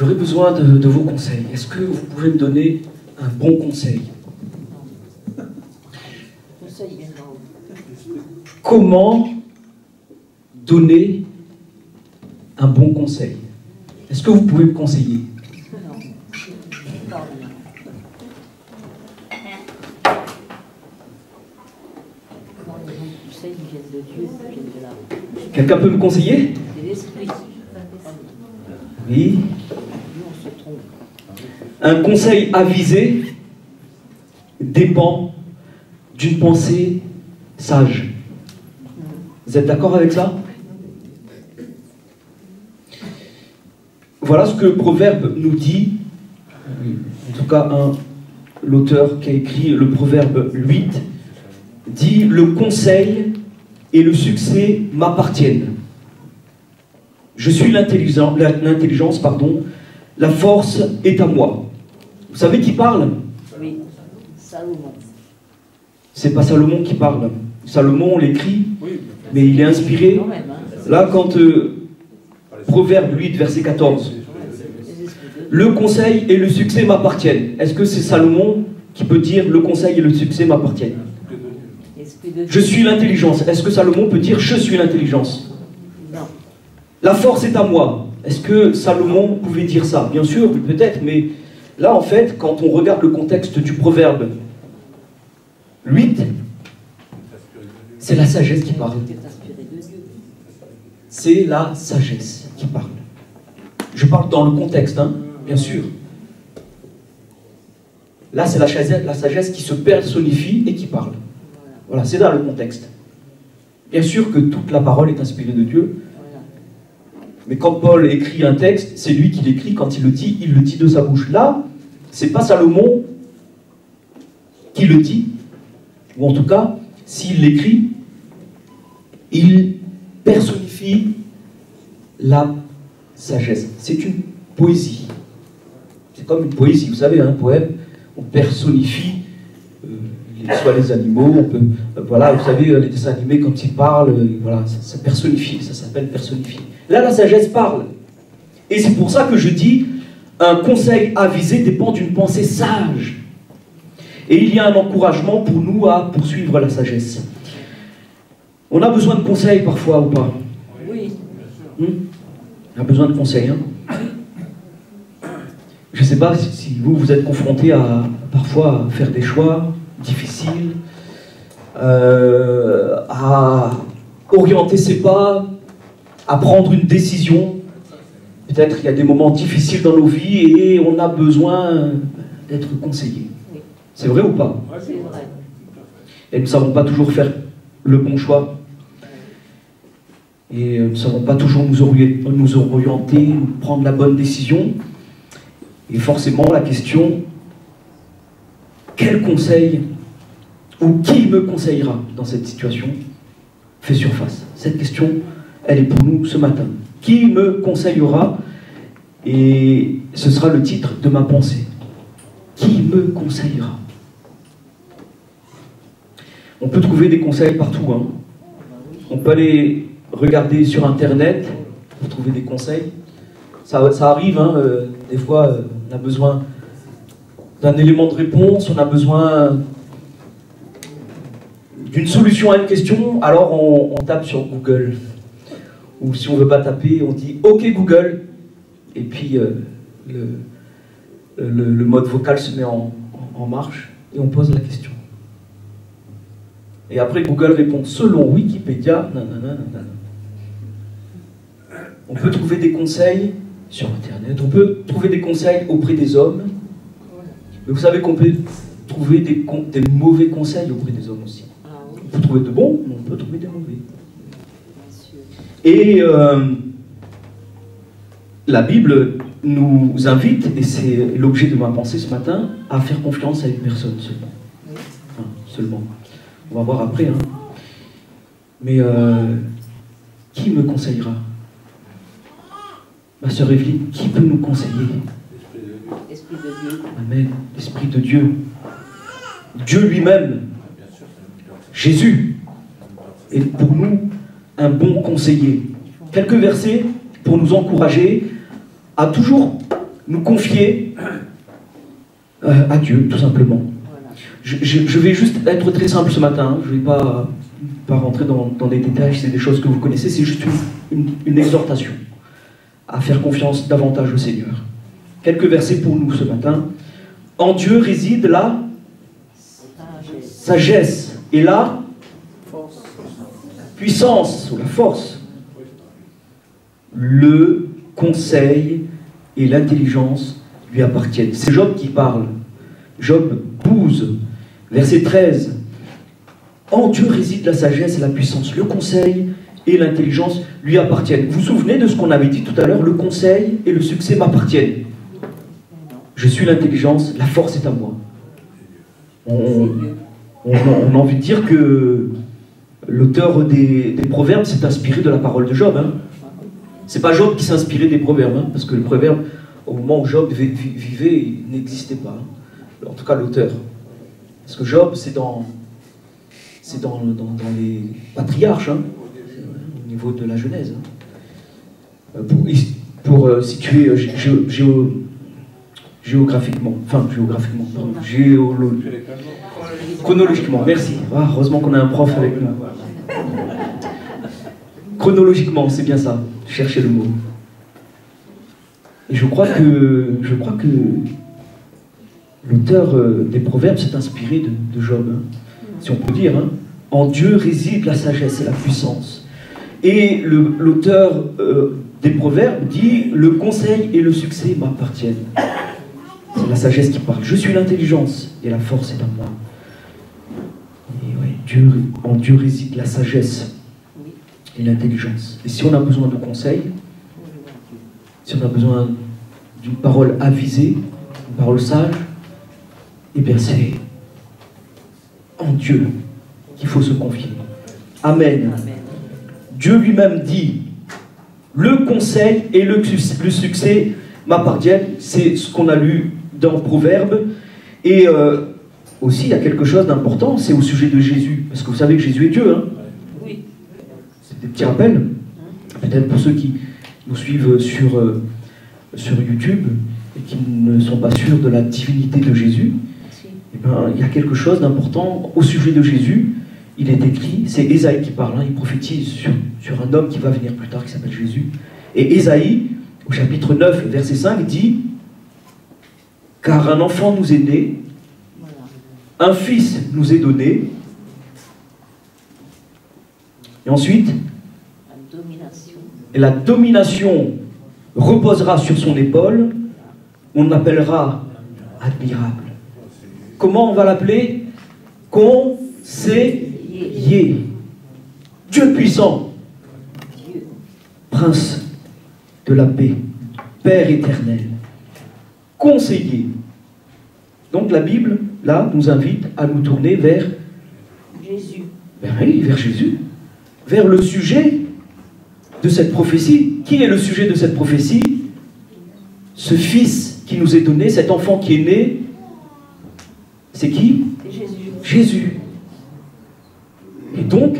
J'aurais besoin de vos conseils. Est-ce que vous pouvez me donner un bon conseil? Comment donner un bon conseil? Est-ce que vous pouvez me conseiller? Quelqu'un peut me conseiller? Oui. Un conseil avisé dépend d'une pensée sage. Vous êtes d'accord avec ça? Voilà ce que Proverbe nous dit, en tout cas l'auteur qui a écrit le Proverbe 8, dit « Le conseil et le succès m'appartiennent. Je suis l'intelligence, pardon, la force est à moi. » Vous savez qui parle? Oui, Salomon. C'est pas Salomon qui parle. Salomon, on l'écrit, mais il est inspiré. Là, quand Proverbe 8, verset 14, le conseil et le succès m'appartiennent. Est-ce que c'est Salomon qui peut dire le conseil et le succès m'appartiennent? Je suis l'intelligence. Est-ce que Salomon peut dire je suis l'intelligence? Non. La force est à moi. Est-ce que Salomon pouvait dire ça? Bien sûr, peut-être, mais là, en fait, quand on regarde le contexte du Proverbe 8, c'est la sagesse qui parle. C'est la sagesse qui parle. Je parle dans le contexte, hein, bien sûr. Là, c'est la sagesse qui se personnifie et qui parle. Voilà, c'est dans le contexte. Bien sûr que toute la parole est inspirée de Dieu. Mais quand Paul écrit un texte, c'est lui qui l'écrit. Quand il le dit de sa bouche. Là, c'est pas Salomon qui le dit. Ou en tout cas, s'il l'écrit, il personnifie la sagesse. C'est une poésie. C'est comme une poésie, vous savez, un poème, on personnifie soit les animaux, on peut, voilà, vous savez, les dessins animés, quand ils parlent, voilà, ça personnifie, ça s'appelle personnifier. Là, la sagesse parle. Et c'est pour ça que je dis, un conseil avisé dépend d'une pensée sage. Et il y a un encouragement pour nous à poursuivre la sagesse. On a besoin de conseils parfois ou pas? Oui. On a besoin de conseils, hein? Je ne sais pas si vous êtes confronté à parfois à faire des choix difficiles, à orienter ses pas, à prendre une décision. Peut-être il y a des moments difficiles dans nos vies et on a besoin d'être conseillé. Oui. C'est vrai ou pas? C'est vrai. Et nous ne savons pas toujours faire le bon choix. Et nous ne savons pas toujours nous orienter, prendre la bonne décision. Et forcément, la question, quel conseil ou qui me conseillera dans cette situation fait surface. Cette question, elle est pour nous ce matin. Qui me conseillera? Et ce sera le titre de ma pensée. Qui me conseillera? On peut trouver des conseils partout, hein. On peut aller regarder sur Internet pour trouver des conseils. Ça arrive, hein, des fois, on a besoin d'un élément de réponse, on a besoin d'une solution à une question, alors on tape sur Google. Ou si on ne veut pas taper, on dit « Ok Google », et puis le mode vocal se met en marche, et on pose la question. Et après Google répond « Selon Wikipédia, nanana. On peut trouver des conseils sur Internet, on peut trouver des conseils auprès des hommes, mais vous savez qu'on peut trouver des mauvais conseils auprès des hommes aussi. On peut trouver de bons, mais on peut trouver des mauvais. Et la Bible nous invite, et c'est l'objet de ma pensée ce matin, à faire confiance à une personne seulement. Enfin, seulement. On va voir après. Hein. Mais qui me conseillera? Ma sœur Evelyne, qui peut nous conseiller? L'Esprit de Dieu. Amen. L'Esprit de Dieu. Dieu lui-même. Jésus est pour nous un bon conseiller. Quelques versets pour nous encourager à toujours nous confier à Dieu, tout simplement. Je vais juste être très simple ce matin, je ne vais pas rentrer dans des détails, c'est des choses que vous connaissez, c'est juste une exhortation à faire confiance davantage au Seigneur. Quelques versets pour nous ce matin. En Dieu réside la sagesse et la puissance ou la force. Le conseil et l'intelligence lui appartiennent. C'est Job qui parle. Job 12, verset 13. En Dieu réside la sagesse et la puissance. Le conseil et l'intelligence lui appartiennent. Vous vous souvenez de ce qu'on avait dit tout à l'heure? Le conseil et le succès m'appartiennent. Je suis l'intelligence, la force est à moi. On a envie de dire que l'auteur des proverbes s'est inspiré de la parole de Job. Hein. C'est pas Job qui s'est inspiré des proverbes, hein, parce que le proverbe, au moment où Job vivait, il n'existait pas. Hein. En tout cas, l'auteur. Parce que Job, c'est dans les patriarches, hein, au niveau de la Genèse. Hein. Pour situer géographiquement, chronologiquement, merci. Ah, heureusement qu'on a un prof avec nous. Chronologiquement, c'est bien ça, cherchez le mot. Et je crois que l'auteur des proverbes s'est inspiré de Job, hein, si on peut dire. Hein. En Dieu réside la sagesse et la puissance. Et l'auteur des proverbes dit, le conseil et le succès m'appartiennent. C'est la sagesse qui parle. Je suis l'intelligence et la force est à moi. Et ouais, en Dieu réside la sagesse et l'intelligence. Et si on a besoin de conseils, si on a besoin d'une parole avisée, une parole sage, eh bien c'est en Dieu qu'il faut se confier. Amen. Amen. Dieu lui-même dit, le conseil et le succès m'appartiennent. C'est ce qu'on a lu dans Proverbes. Et aussi, il y a quelque chose d'important, c'est au sujet de Jésus. Parce que vous savez que Jésus est Dieu. Hein. Oui. C'est des petits rappels. Peut-être pour ceux qui nous suivent sur YouTube et qui ne sont pas sûrs de la divinité de Jésus. Eh ben, il y a quelque chose d'important au sujet de Jésus. Il est écrit, c'est Ésaïe qui parle, hein, il prophétise sur un homme qui va venir plus tard, qui s'appelle Jésus. Et Ésaïe, au chapitre 9, verset 5, dit « Car un enfant nous est né, un fils nous est donné. » Et ensuite, « Et la domination reposera sur son épaule, on l'appellera admirable. » Comment on va l'appeler? Conseiller. Dieu puissant. Prince de la paix. Père éternel. Conseiller. Donc la Bible, là, nous invite à nous tourner vers Jésus. Vers Jésus. Vers le sujet de cette prophétie. Qui est le sujet de cette prophétie? Ce fils qui nous est donné, cet enfant qui est né, c'est qui? Jésus. Jésus. Et donc,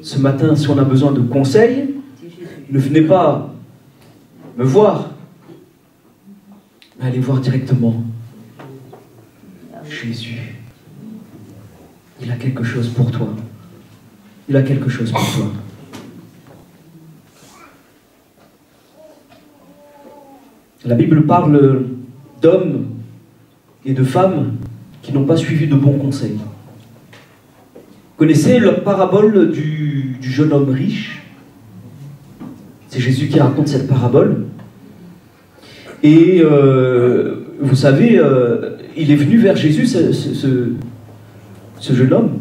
ce matin, si on a besoin de conseils, ne venez pas me voir, mais allez voir directement Jésus. Il a quelque chose pour toi. Il a quelque chose pour toi. La Bible parle d'hommes et de femmes qui n'ont pas suivi de bons conseils. Vous connaissez la parabole du jeune homme riche? C'est Jésus qui raconte cette parabole. Et vous savez, il est venu vers Jésus, ce jeune homme.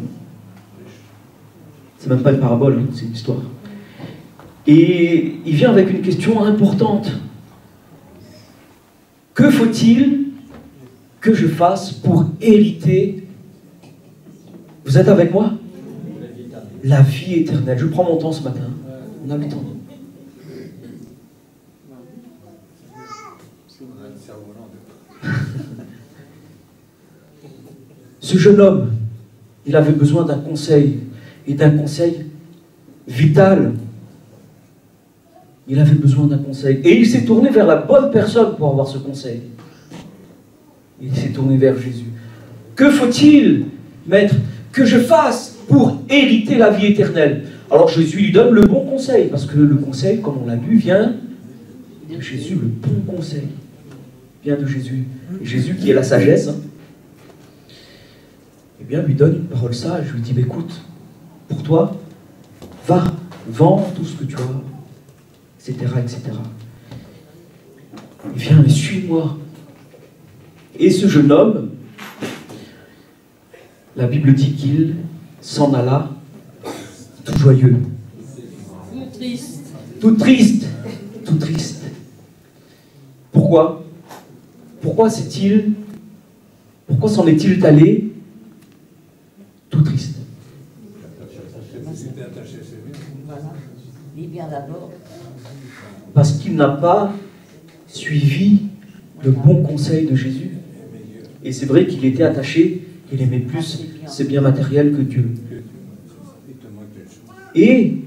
C'est même pas une parabole, hein, c'est une histoire. Et il vient avec une question importante. Que faut-il que je fasse pour hériter? Vous êtes avec moi? La vie éternelle. Je prends mon temps ce matin. On a le temps. Ce jeune homme, il avait besoin d'un conseil, et d'un conseil vital. Il avait besoin d'un conseil. Et il s'est tourné vers la bonne personne pour avoir ce conseil. Il s'est tourné vers Jésus. Que faut-il, maître, que je fasse pour hériter la vie éternelle? Alors Jésus lui donne le bon conseil, parce que le conseil, comme on l'a lu, vient de Jésus. Le bon conseil vient de Jésus. Et Jésus, qui est la sagesse, eh bien, lui donne une parole sage. Je lui dis, écoute, pour toi, va, vends tout ce que tu as, etc., etc. Il vient, mais suis-moi. Et ce jeune homme, la Bible dit qu'il s'en alla tout joyeux. Tout triste. Tout triste. Tout triste. Pourquoi? Pourquoi s'en est-il allé tout triste? Voilà. Dis bien d'abord. Parce qu'il n'a pas suivi le bon conseil de Jésus. Et c'est vrai qu'il était attaché, il aimait plus ses biens matériels que Dieu. Et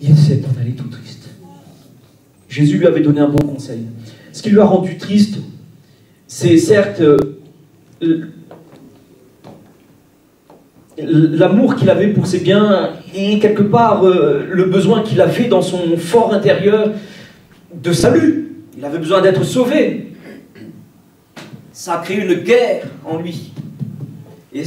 il s'est en allé tout triste. Jésus lui avait donné un bon conseil. Ce qui lui a rendu triste, c'est certes l'amour qu'il avait pour ses biens et quelque part le besoin qu'il avait dans son fort intérieur de salut. Il avait besoin d'être sauvé. Ça a créé une guerre en lui. Et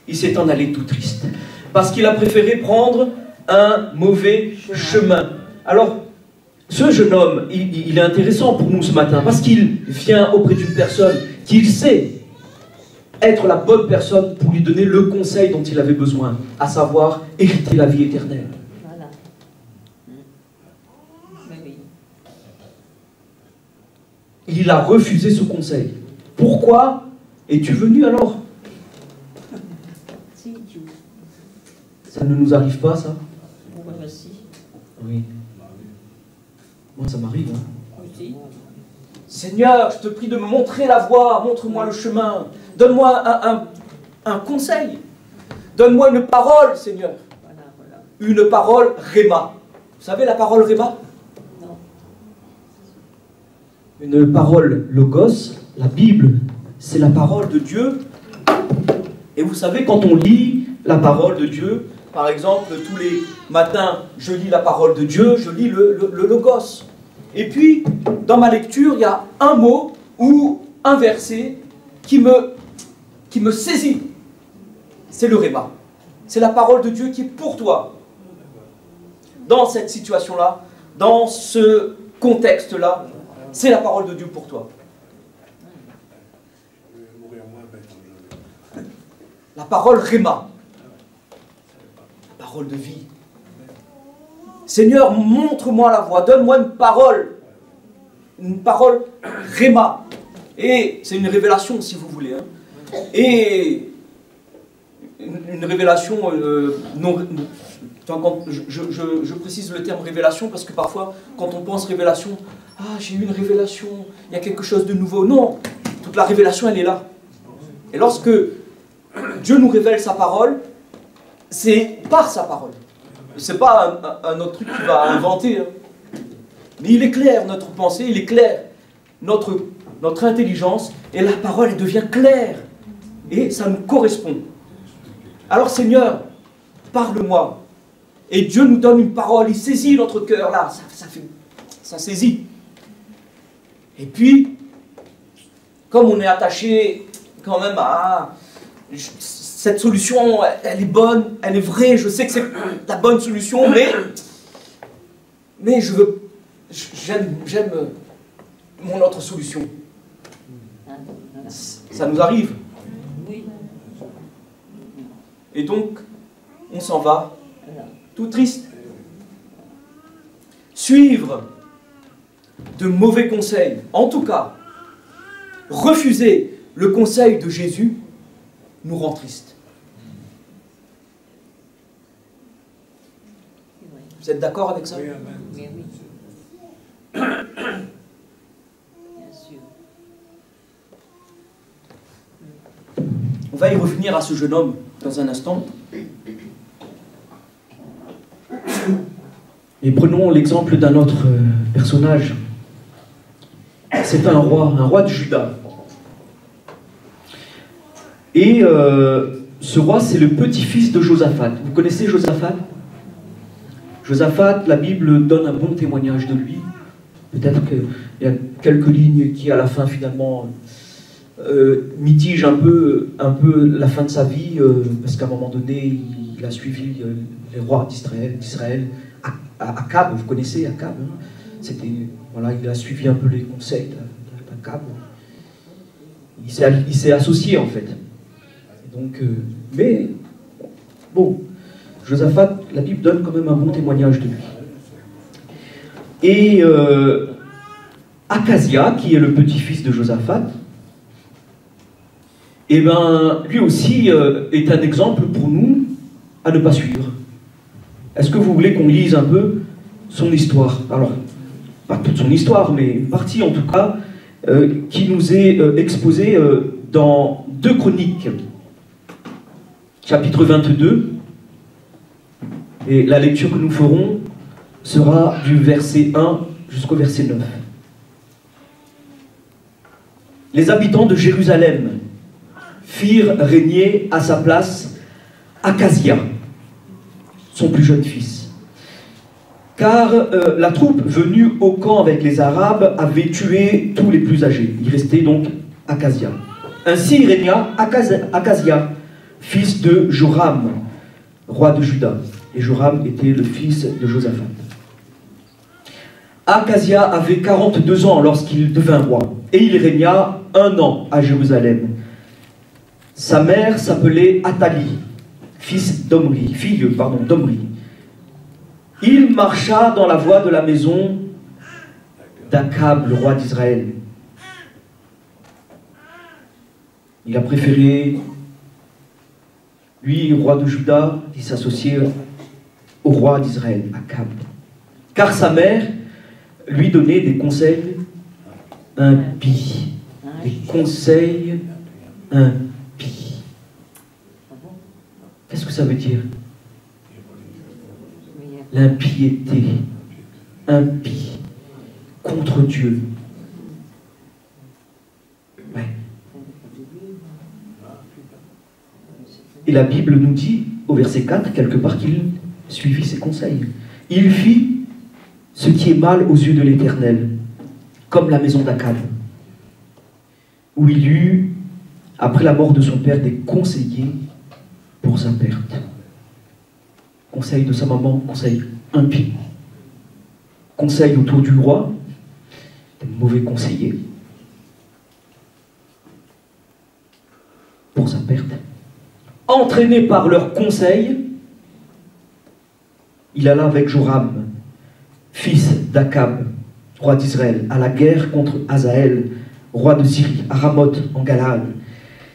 il s'est en allé tout triste. Parce qu'il a préféré prendre un mauvais chemin. Alors, ce jeune homme, il est intéressant pour nous ce matin, parce qu'il vient auprès d'une personne qu'il sait être la bonne personne pour lui donner le conseil dont il avait besoin, à savoir hériter la vie éternelle. Voilà. Mais oui. Il a refusé ce conseil. Pourquoi es-tu venu alors? Si, tu. Ça ne nous arrive pas, ça? Moi aussi. Oui. Moi, ça m'arrive. Hein. Aussi. Seigneur, je te prie de me montrer la voie, montre-moi le chemin. Donne-moi un conseil. Donne-moi une parole, Seigneur. Voilà, voilà. Une parole Réma. Vous savez la parole Réma? Non. Une parole Logos, la Bible, c'est la parole de Dieu. Et vous savez, quand on lit la parole de Dieu, par exemple, tous les matins, je lis la parole de Dieu, je lis le Logos. Et puis, dans ma lecture, il y a un mot ou un verset qui me saisit. C'est le Réma. C'est la parole de Dieu qui est pour toi. Dans cette situation-là, dans ce contexte-là, c'est la parole de Dieu pour toi. La parole Réma. La parole de vie. Seigneur, montre-moi la voie, donne-moi une parole Réma. Et c'est une révélation, si vous voulez. Hein. Et une révélation non... Quand je précise le terme révélation parce que parfois, quand on pense révélation, ah, j'ai eu une révélation, il y a quelque chose de nouveau. Non, toute la révélation, elle est là. Et lorsque Dieu nous révèle sa parole, c'est par sa parole. C'est pas un autre truc qu'il va inventer. Hein. Mais il est clair, notre pensée, il est clair. Notre intelligence, et la parole, elle devient claire. Et ça nous correspond. Alors Seigneur, parle-moi. Et Dieu nous donne une parole, il saisit notre cœur là, ça saisit. Et puis, comme on est attaché quand même à cette solution, elle est bonne, elle est vraie, je sais que c'est la bonne solution, mais j'aime mon autre solution. Ça nous arrive. Oui. Et donc, on s'en va, tout triste. Suivre de mauvais conseils, en tout cas, refuser le conseil de Jésus, nous rend tristes. Vous êtes d'accord avec ça? Mais oui. Bien sûr. On va y revenir à ce jeune homme dans un instant. Et prenons l'exemple d'un autre personnage. C'est un roi de Juda. Et ce roi, c'est le petit-fils de Josaphat. Vous connaissez Josaphat? Josaphat, la Bible donne un bon témoignage de lui. Peut-être qu'il y a quelques lignes qui, à la fin, finalement, mitigent un peu la fin de sa vie, parce qu'à un moment donné, il a suivi les rois d'Israël. Akab, vous connaissez Akab, hein? Voilà, il a suivi un peu les conseils d'Akab. Il s'est associé, en fait. Donc, mais, bon, Josaphat, la Bible donne quand même un bon témoignage de lui. Et Akazia, qui est le petit-fils de Josaphat, eh ben, lui aussi est un exemple pour nous à ne pas suivre. Est-ce que vous voulez qu'on lise un peu son histoire? Alors, pas toute son histoire, mais une partie en tout cas, qui nous est exposée dans 2 Chroniques, chapitre 22. Et la lecture que nous ferons sera du verset 1 jusqu'au verset 9. Les habitants de Jérusalem firent régner à sa place Akazia, son plus jeune fils. Car la troupe venue au camp avec les Arabes avait tué tous les plus âgés. Il restait donc Akazia. Ainsi régna Akazia, fils de Joram, roi de Juda. Et Joram était le fils de Josaphat. Akazia avait 42 ans lorsqu'il devint roi, et il régna 1 an à Jérusalem. Sa mère s'appelait Athalie, fille d'Omri. Il marcha dans la voie de la maison d'Akab, le roi d'Israël. Il a préféré, lui, roi de Juda, il s'associait au roi d'Israël, Akab. Car sa mère lui donnait des conseils impies. Des conseils impies. Qu'est-ce que ça veut dire? L'impiété, impie, contre Dieu. Ouais. Et la Bible nous dit, au verset 4, quelque part, qu'il suivit ses conseils. Il fit ce qui est mal aux yeux de l'Éternel, comme la maison d'Akab, où il eut, après la mort de son père, des conseillers pour sa perte. Conseil de sa maman, conseil impie. Conseil autour du roi, des mauvais conseillers. Pour sa perte. Entraîné par leurs conseils, il alla avec Joram, fils d'Akab, roi d'Israël, à la guerre contre Hazaël, roi de Syrie, à Ramoth en Galaad.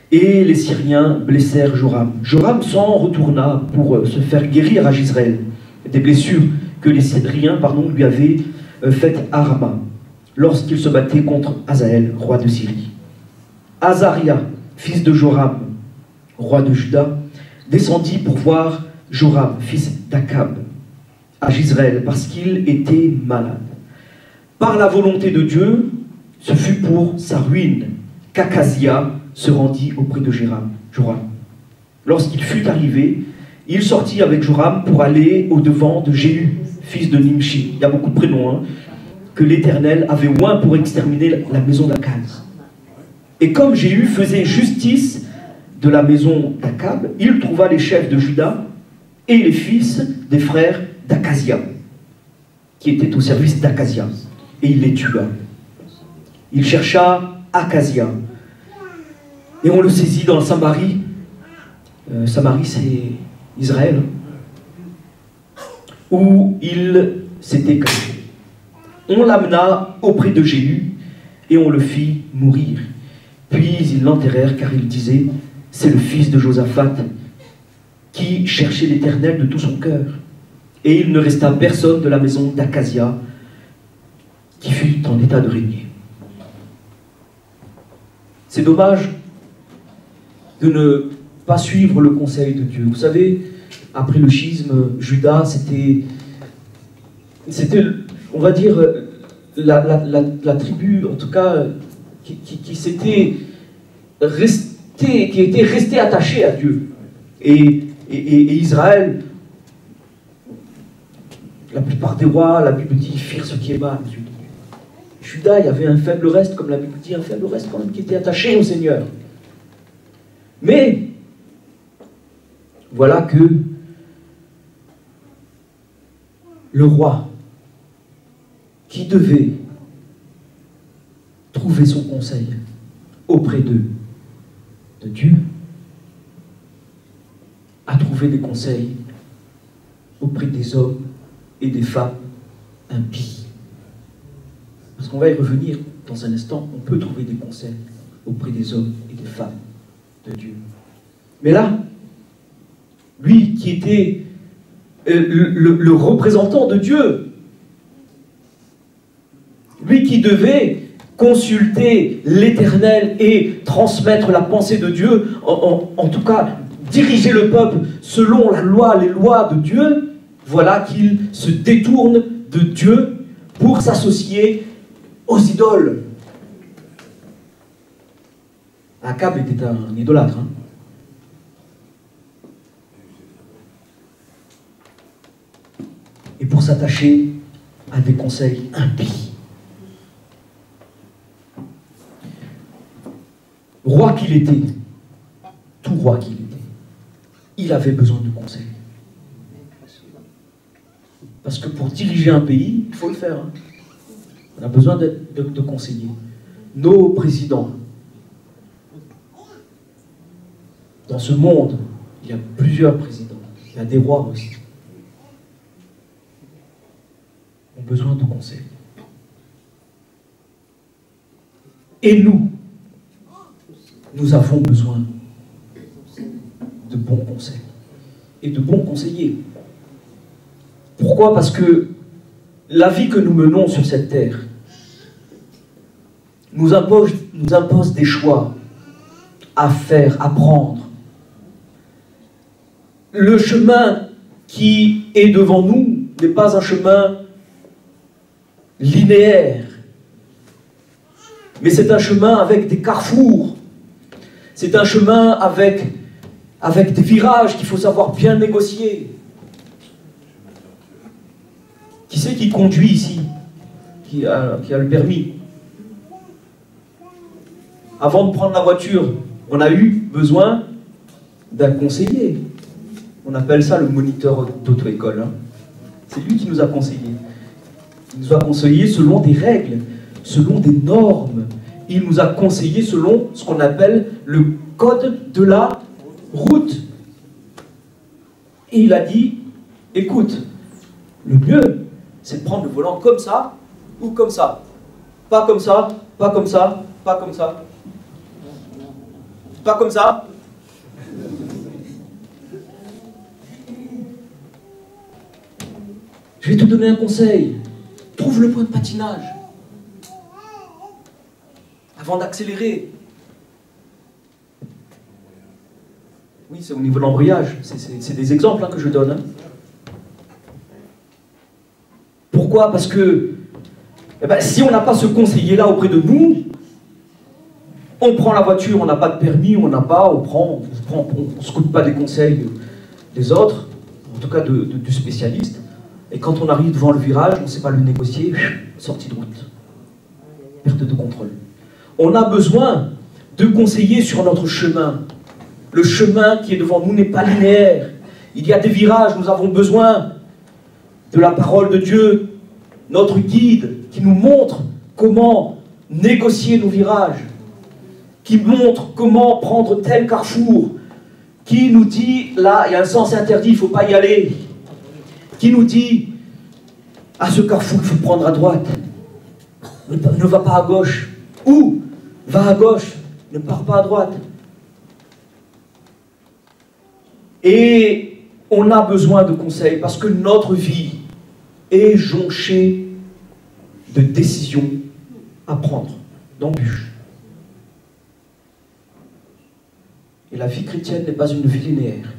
Et les Syriens blessèrent Joram. Joram s'en retourna pour se faire guérir à Jezreel des blessures que les Syriens lui avaient faites à Rama, lorsqu'il se battait contre Hazaël, roi de Syrie. Azaria, fils de Joram, roi de Juda, descendit pour voir Joram, fils d'Akab, à Jezreel, parce qu'il était malade. Par la volonté de Dieu, ce fut pour sa ruine qu'Akazia se rendit auprès de Joram. Lorsqu'il fut arrivé, il sortit avec Joram pour aller au-devant de Jéhu, fils de Nimshi. Il y a beaucoup de prénoms, hein, que l'Éternel avait oint pour exterminer la maison d'Akaz. Et comme Jéhu faisait justice de la maison d'Akab, il trouva les chefs de Juda et les fils des frères d'Akazia, qui étaient au service d'Akazia, et il les tua. Il chercha Akazia, et on le saisit dans Samarie. Samarie, c'est Israël, où il s'était caché. On l'amena auprès de Jéhu, et on le fit mourir. Puis ils l'enterrèrent, car il disait, c'est le fils de Josaphat, qui cherchait l'Éternel de tout son cœur. Et il ne resta personne de la maison d'Akazia qui fut en état de régner. C'est dommage de ne pas suivre le conseil de Dieu. Vous savez, après le schisme, Juda, c'était c'était, on va dire, la tribu, en tout cas, qui s'était restée, qui était restée attachée à Dieu. Et Israël, la plupart des rois, la Bible dit, firent ce qui est mal. Juda, il y avait un faible reste, comme la Bible dit, un faible reste quand même, qui était attaché au Seigneur. Mais, voilà que le roi, qui devait trouver son conseil auprès de Dieu, a trouvé des conseils auprès des hommes et des femmes impies. Parce qu'on va y revenir dans un instant, on peut trouver des conseils auprès des hommes et des femmes de Dieu. Mais là, lui qui était le représentant de Dieu, lui qui devait consulter l'Éternel et transmettre la pensée de Dieu, en tout cas diriger le peuple selon la loi, les lois de Dieu, voilà qu'il se détourne de Dieu pour s'associer aux idoles. Akab était un idolâtre. Hein. Et pour s'attacher à des conseils impies. Roi qu'il était, tout roi qu'il était, il avait besoin de conseils. Parce que pour diriger un pays, il faut le faire. Hein. On a besoin de conseillers. Nos présidents, dans ce monde, il y a plusieurs présidents, il y a des rois aussi, ont besoin de conseils. Et nous avons besoin de bons conseils et de bons conseillers. Pourquoi? Parce que la vie que nous menons sur cette terre nous impose des choix à faire, à prendre. Le chemin qui est devant nous n'est pas un chemin linéaire, mais c'est un chemin avec des carrefours. C'est un chemin avec des virages qu'il faut savoir bien négocier. Qui c'est qui conduit ici? Qui a le permis? Avant de prendre la voiture, on a eu besoin d'un conseiller. On appelle ça le moniteur d'auto-école. Hein. C'est lui qui nous a conseillés. Il nous a conseillés selon des règles, selon des normes. Il nous a conseillés selon ce qu'on appelle le code de la route. Et il a dit, écoute, le mieux, c'est de prendre le volant comme ça ou comme ça. Pas comme ça, pas comme ça, pas comme ça. Pas comme ça. Je vais te donner un conseil. Trouve le point de patinage. Avant d'accélérer. Oui, c'est au niveau de l'embrayage. C'est des exemples hein, que je donne. Hein. Pourquoi? Parce que si on n'a pas ce conseiller-là auprès de nous, on prend la voiture, on n'a pas de permis, on ne s'écoute pas des conseils des autres, en tout cas du spécialiste. Et quand on arrive devant le virage, on ne sait pas le négocier, sortie de route. Perte de contrôle. On a besoin de conseillers sur notre chemin. Le chemin qui est devant nous n'est pas linéaire. Il y a des virages, nous avons besoin de la parole de Dieu, notre guide, qui nous montre comment négocier nos virages, qui montre comment prendre tel carrefour, qui nous dit, là, il y a un sens interdit, il ne faut pas y aller, qui nous dit, à ce carrefour, il faut prendre à droite, ne va pas à gauche, ou va à gauche, ne pars pas à droite. Et on a besoin de conseils, parce que notre vie est jonchée de décisions à prendre, d'embûches. Et la vie chrétienne n'est pas une vie linéaire.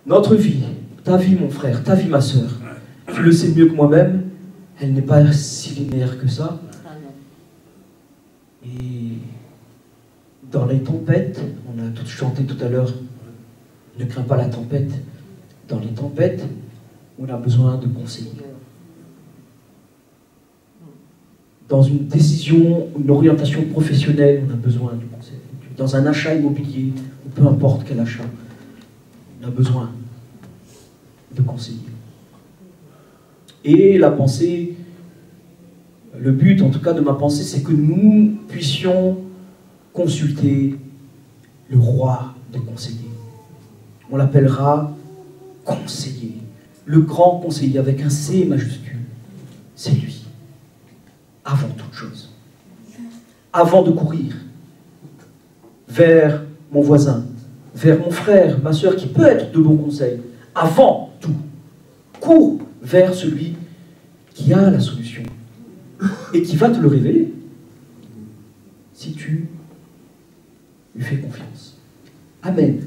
Notre vie, ta vie mon frère, ta vie ma sœur, tu le sais mieux que moi-même, elle n'est pas si linéaire que ça. Ah non. Et dans les tempêtes, on a tous chanté tout à l'heure, ne crains pas la tempête. Dans les tempêtes, on a besoin de conseillers. Dans une décision, une orientation professionnelle, on a besoin du conseil. Dans un achat immobilier, ou peu importe quel achat, on a besoin de conseillers. Et la pensée, le but en tout cas de ma pensée, c'est que nous puissions consulter le roi des conseillers. On l'appellera conseiller. Le grand conseiller avec un C majuscule, c'est lui. Avant toute chose. Avant de courir vers mon voisin, vers mon frère, ma soeur, qui peut être de bons conseils, avant tout, cours vers celui qui a la solution et qui va te le révéler si tu lui fais confiance. Amen.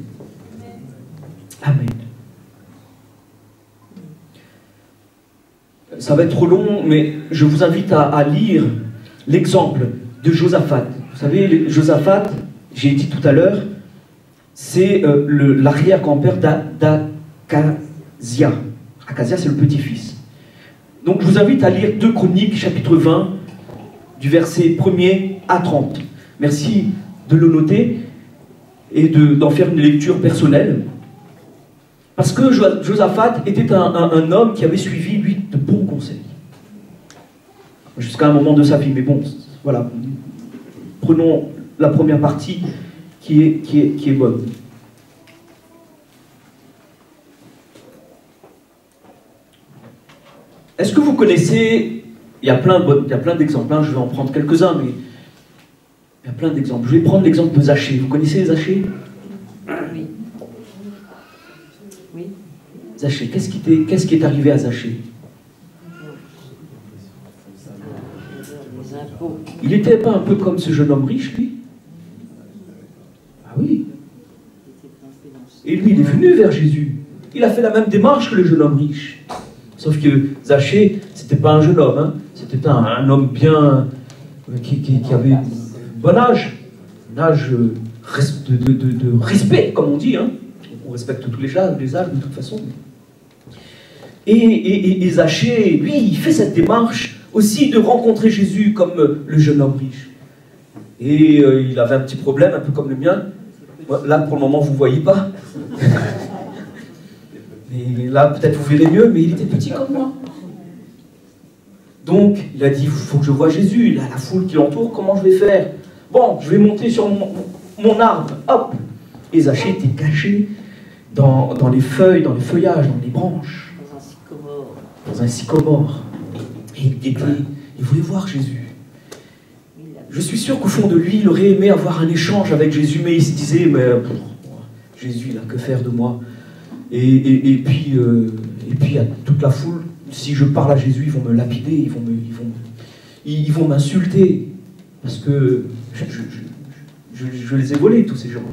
Amen. Ça va être trop long, mais je vous invite à lire l'exemple de Josaphat. Vous savez, Josaphat, j'ai dit tout à l'heure, c'est l'arrière-grand-père d'Akazia. Akazia, c'est le petit-fils. Donc, je vous invite à lire 2 Chroniques, chapitre 20, du verset 1er à 30. Merci de le noter et d'en faire une lecture personnelle. Parce que Josaphat était un homme qui avait suivi, lui, de bons conseils. Jusqu'à un moment de sa vie. Mais bon, voilà. Prenons la première partie qui est bonne. Est-ce que vous connaissez... Il y a plein d'exemples. Je vais en prendre quelques-uns, mais il y a plein d'exemples. Je vais prendre l'exemple de Zachée. Vous connaissez Zachée? Oui. Oui. Zachée, qu'est-ce qui est arrivé à Zachée? Les impôts. Il n'était pas un peu comme ce jeune homme riche, lui? Ah oui. Et lui, il est venu vers Jésus. Il a fait la même démarche que le jeune homme riche. Sauf que Zachée, c'était pas un jeune homme, hein. C'était un homme bien... qui avait un bon âge. Un âge de respect, comme on dit, hein. On respecte tous les âges de toute façon. Et Zachée, lui, il fait cette démarche aussi de rencontrer Jésus comme le jeune homme riche. Et il avait un petit problème, un peu comme le mien. Là, pour le moment, vous ne voyez pas. Et là, peut-être vous verrez mieux, mais il était petit comme moi. Donc, il a dit, il faut que je voie Jésus. Il a la foule qui l'entoure, comment je vais faire? Bon, je vais monter sur mon arbre, hop. Et Zachée était caché dans les feuilles, dans les feuillages, dans les branches. Dans un sycomore. Dans un sycomore. Et il voulait voir Jésus. Je suis sûr qu'au fond de lui, il aurait aimé avoir un échange avec Jésus, mais il se disait, mais Jésus, il a que faire de moi. Et puis, il y a toute la foule. Si je parle à Jésus, ils vont me lapider, ils vont m'insulter. Parce que je les ai volés, tous ces gens.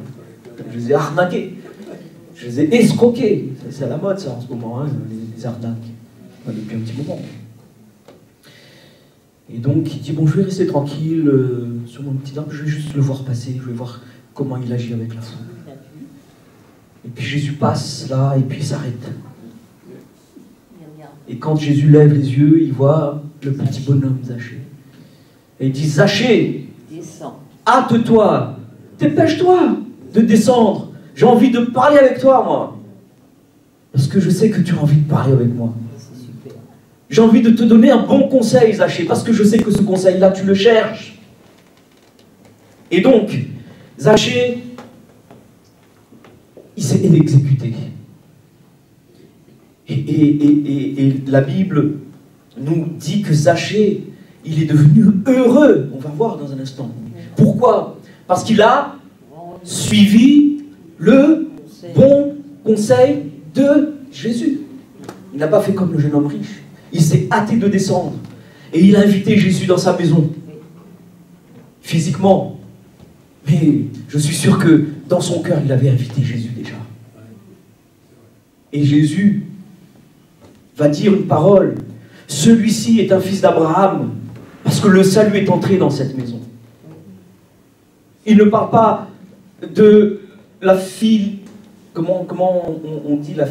Je les ai arnaqués. Je les ai escroqués. C'est à la mode, ça, en ce moment, hein, les arnaques. Enfin, depuis un petit moment. Et donc, il dit, bon, je vais rester tranquille sur mon petit arbre, je vais juste le voir passer, je vais voir comment il agit avec la foule. Et puis Jésus passe là, et puis il s'arrête. Et quand Jésus lève les yeux, il voit le petit bonhomme Zachée. Et il dit, Zachée, hâte-toi, dépêche-toi de descendre. J'ai envie de parler avec toi, moi. Parce que je sais que tu as envie de parler avec moi. J'ai envie de te donner un bon conseil, Zachée, parce que je sais que ce conseil-là, tu le cherches. Et donc, Zachée, il s'est exécuté. Et la Bible nous dit que Zachée, il est devenu heureux. On va voir dans un instant. Pourquoi? Parce qu'il a suivi le bon conseil de Jésus. Il n'a pas fait comme le jeune homme riche. Il s'est hâté de descendre. Et il a invité Jésus dans sa maison. Physiquement. Mais je suis sûr que dans son cœur, il avait invité Jésus déjà. Et Jésus va dire une parole. Celui-ci est un fils d'Abraham, parce que le salut est entré dans cette maison. Il ne parle pas de la comment on dit la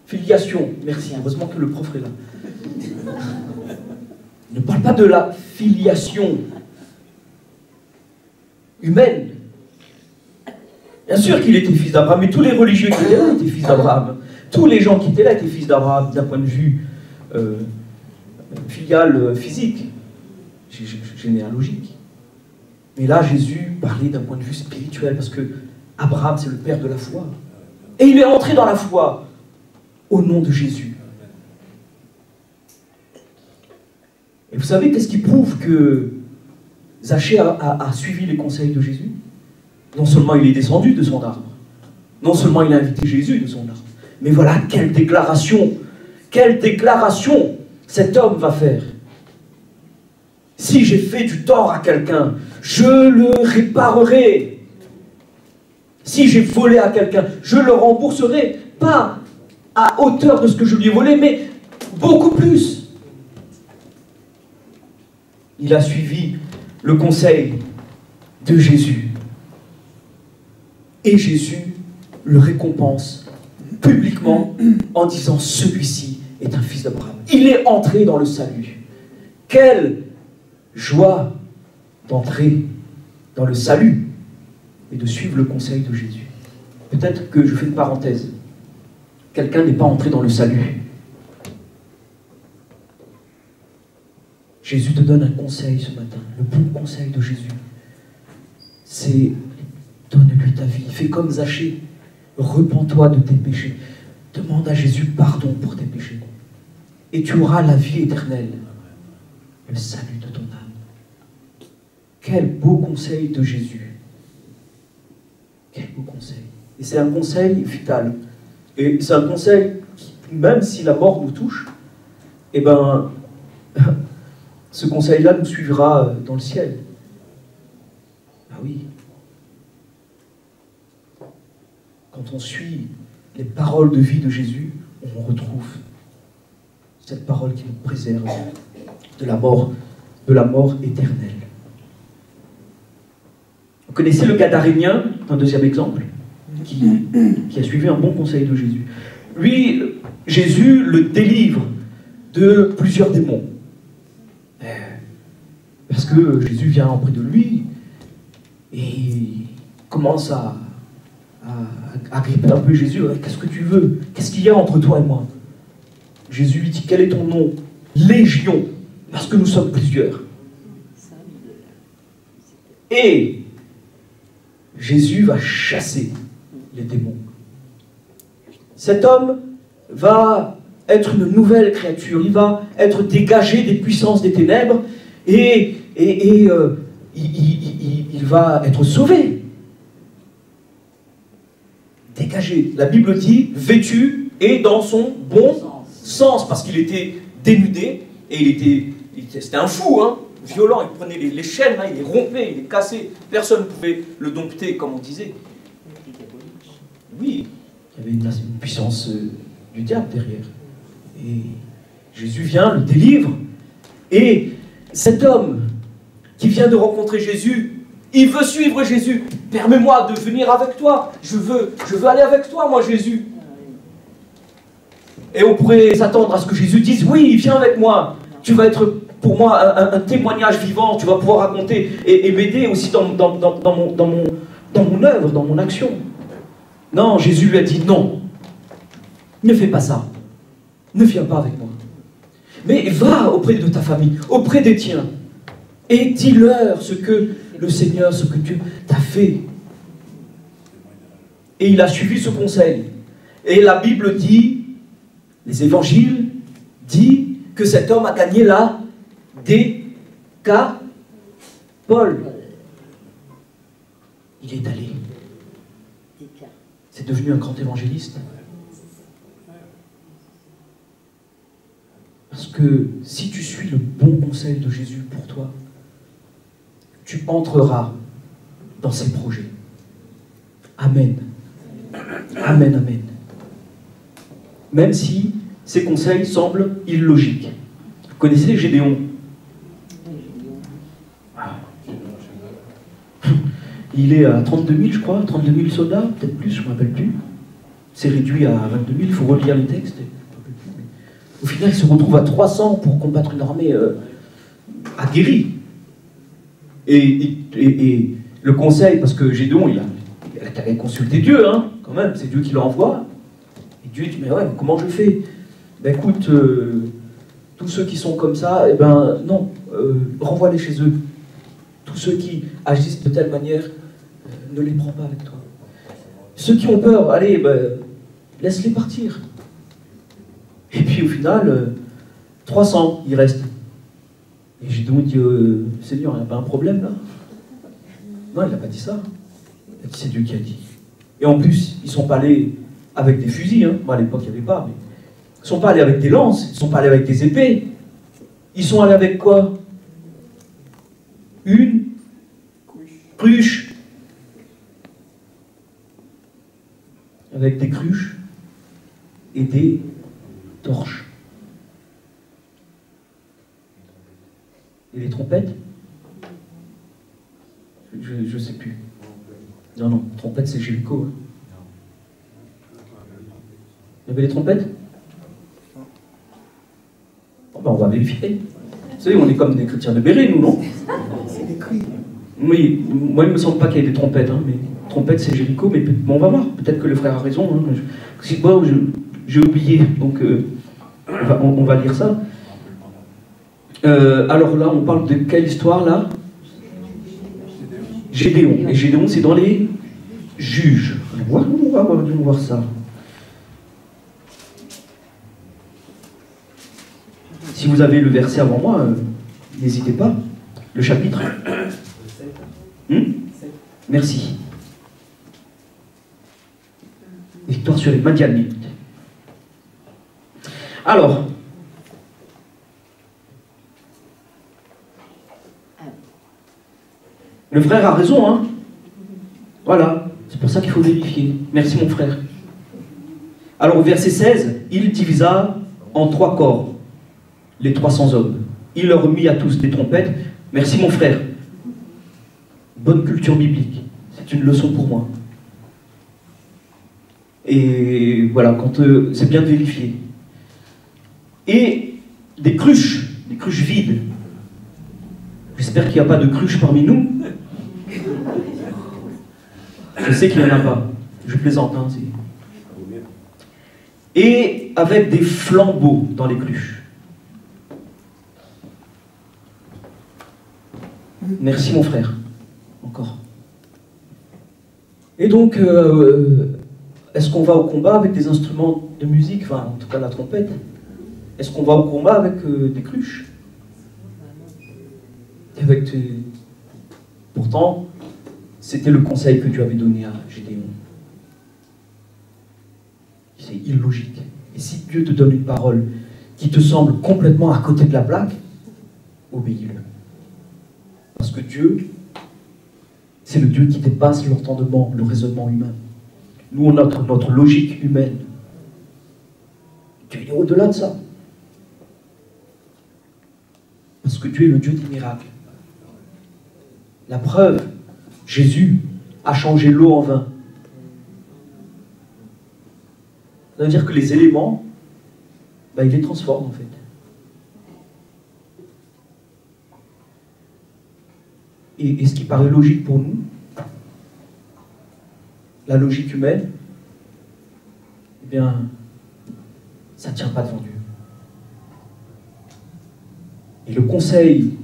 filiation. Merci, heureusement que le prof est là. Il ne parle pas de la filiation humaine. Bien sûr qu'il était fils d'Abraham, mais tous les religieux qui étaient là étaient fils d'Abraham. Tous les gens qui étaient là étaient fils d'Abraham d'un point de vue filial, physique, généalogique. Mais là, Jésus parlait d'un point de vue spirituel, parce que Abraham, c'est le père de la foi. Et il est entré dans la foi au nom de Jésus. Et vous savez, qu'est-ce qui prouve que Zachée a suivi les conseils de Jésus? Non seulement il est descendu de son arbre, non seulement il a invité Jésus de son arbre, mais voilà quelle déclaration cet homme va faire. Si j'ai fait du tort à quelqu'un, je le réparerai. Si j'ai volé à quelqu'un, je le rembourserai. Pas à hauteur de ce que je lui ai volé, mais beaucoup plus. Il a suivi le conseil de Jésus. Et Jésus le récompense publiquement en disant: celui-ci est un fils d'Abraham. Il est entré dans le salut. Quelle joie d'entrer dans le salut et de suivre le conseil de Jésus. Peut-être que je fais une parenthèse. Quelqu'un n'est pas entré dans le salut. Jésus te donne un conseil ce matin. Le bon conseil de Jésus, c'est: donne-lui ta vie. Fais comme Zachée. Repens-toi de tes péchés. Demande à Jésus pardon pour tes péchés. Et tu auras la vie éternelle. Le salut de ton âme. Quel beau conseil de Jésus. Quel beau conseil. Et c'est un conseil vital. Et c'est un conseil qui, même si la mort nous touche, eh ben, ce conseil-là nous suivra dans le ciel. Ah oui. Quand on suit les paroles de vie de Jésus, on retrouve cette parole qui nous préserve de la mort éternelle. Vous connaissez le Gadarénien, un deuxième exemple, qui a suivi un bon conseil de Jésus. Lui, Jésus le délivre de plusieurs démons. Parce que Jésus vient auprès de lui et commence à gripper un peu Jésus. Qu'est-ce que tu veux? Qu'est-ce qu'il y a entre toi et moi? Jésus lui dit: quel est ton nom? Légion, parce que nous sommes plusieurs. Et Jésus va chasser les démons. Cet homme va être une nouvelle créature. Il va être dégagé des puissances des ténèbres et il va être sauvé. Dégagé. La Bible dit vêtu et dans son bon sens, parce qu'il était dénudé et c'était un fou, hein, violent. Il prenait les chaînes, hein, il les rompait, il les cassait. Personne ne pouvait le dompter, comme on disait. Oui, il y avait une puissance du diable derrière. Et Jésus vient, le délivre. Et cet homme qui vient de rencontrer Jésus, il veut suivre Jésus. Permets-moi de venir avec toi. Je veux aller avec toi, moi, Jésus. Et on pourrait s'attendre à ce que Jésus dise: oui, viens avec moi. Tu vas être pour moi un témoignage vivant. Tu vas pouvoir raconter et m'aider aussi dans mon œuvre, dans mon action. Non, Jésus lui a dit: non, ne fais pas ça. Ne viens pas avec moi. Mais va auprès de ta famille, auprès des tiens, et dis-leur ce que le Seigneur, ce que Dieu t'a fait. Et il a suivi ce conseil. Et la Bible dit, les évangiles disent que cet homme a gagné la décapole. Il est allé. C'est devenu un grand évangéliste. Parce que si tu suis le bon conseil de Jésus pour toi, tu entreras dans ses projets. Amen. Amen, amen. Même si Ces conseils semblent illogiques. Vous connaissez Gédéon? Il est à 32 000, je crois, 32 000 soldats, peut-être plus, je ne me rappelle plus. C'est réduit à 22 000, il faut relire les textes. Au final, il se retrouve à 300 pour combattre une armée aguerrie. Et le conseil, parce que Gédéon, il avait consulté Dieu, hein, quand même, c'est Dieu qui l'envoie. Et Dieu dit, mais ouais, comment je fais? Ben écoute, tous ceux qui sont comme ça, eh ben non, renvoie-les chez eux. Tous ceux qui agissent de telle manière, ne les prends pas avec toi. Ceux qui ont peur, allez, ben, laisse-les partir. Et puis au final, 300, il reste. Et j'ai donc dit, Seigneur, il n'y a pas un problème là? Non, il n'a pas dit ça. Il a dit, c'est Dieu qui a dit. Et en plus, ils ne sont pas allés avec des fusils. Hein. Moi, à l'époque, il n'y avait pas. Mais ils ne sont pas allés avec des lances, ils ne sont pas allés avec des épées. Ils sont allés avec quoi? Une cruche. Avec des cruches et des torches. Et les trompettes? Je sais plus. Non, trompette c'est Jéricho. Hein. Il y avait les trompettes? Oh, ben on va vérifier. Vous savez, on est comme des chrétiens de Béret, nous, non? C'est des cris. Oui, moi il ne me semble pas qu'il y ait des trompettes, hein, mais trompette c'est Jéricho, mais bon, on va voir. Peut-être que le frère a raison. Hein. Bon, j'ai oublié, donc on va lire ça. Alors là, on parle de quelle histoire là? Gédéon. Et Gédéon, c'est dans les Juges. On va voir ça. Si vous avez le verset avant moi, n'hésitez pas. Le chapitre. Merci. Victoire sur les Madianites. Alors, le frère a raison, hein? Voilà, c'est pour ça qu'il faut vérifier. Merci mon frère. Alors au verset 16, il divisa en 3 corps les 300 hommes. Il leur mit à tous des trompettes. Merci mon frère. Bonne culture biblique. C'est une leçon pour moi. Et voilà, quand c'est bien de vérifier. Et des cruches vides. J'espère qu'il n'y a pas de cruches parmi nous. Je sais qu'il n'y en a pas. Je plaisante. Hein, et avec des flambeaux dans les cruches. Merci mon frère. Encore. Et donc, est-ce qu'on va au combat avec des instruments de musique, enfin en tout cas la trompette? Est-ce qu'on va au combat avec des cruches? Pourtant, c'était le conseil que Dieu avait donné à Gédéon. C'est illogique. Et si Dieu te donne une parole qui te semble complètement à côté de la plaque, obéis-le. Parce que Dieu, c'est le Dieu qui dépasse l'entendement, le raisonnement humain. Nous, on a notre logique humaine. Dieu est au-delà de ça. Parce que Dieu est le Dieu des miracles. La preuve, Jésus a changé l'eau en vin. Ça veut dire que les éléments, il les transforme en fait. Et ce qui paraît logique pour nous, la logique humaine, eh bien, ça ne tient pas devant Dieu. Et le conseil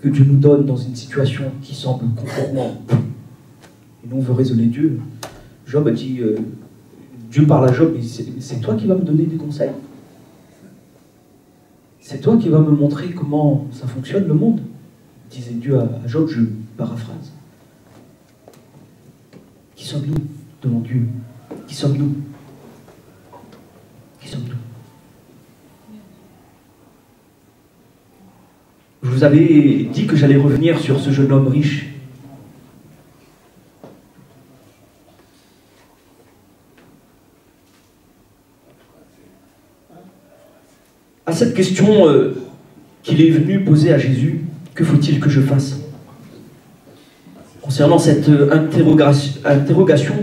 que Dieu nous donne dans une situation qui semble complètement... Et nous, on veut raisonner Dieu. Job a dit, Dieu parle à Job, mais c'est toi qui vas me donner des conseils. C'est toi qui vas me montrer comment ça fonctionne le monde. Disait Dieu à Job, je paraphrase. Qui sommes-nous devant Dieu? Qui sommes-nous? Qui sommes-nous? Je vous avais dit que j'allais revenir sur ce jeune homme riche. cette question qu'il est venu poser à Jésus, que faut-il que je fasse? Concernant cette interrogation,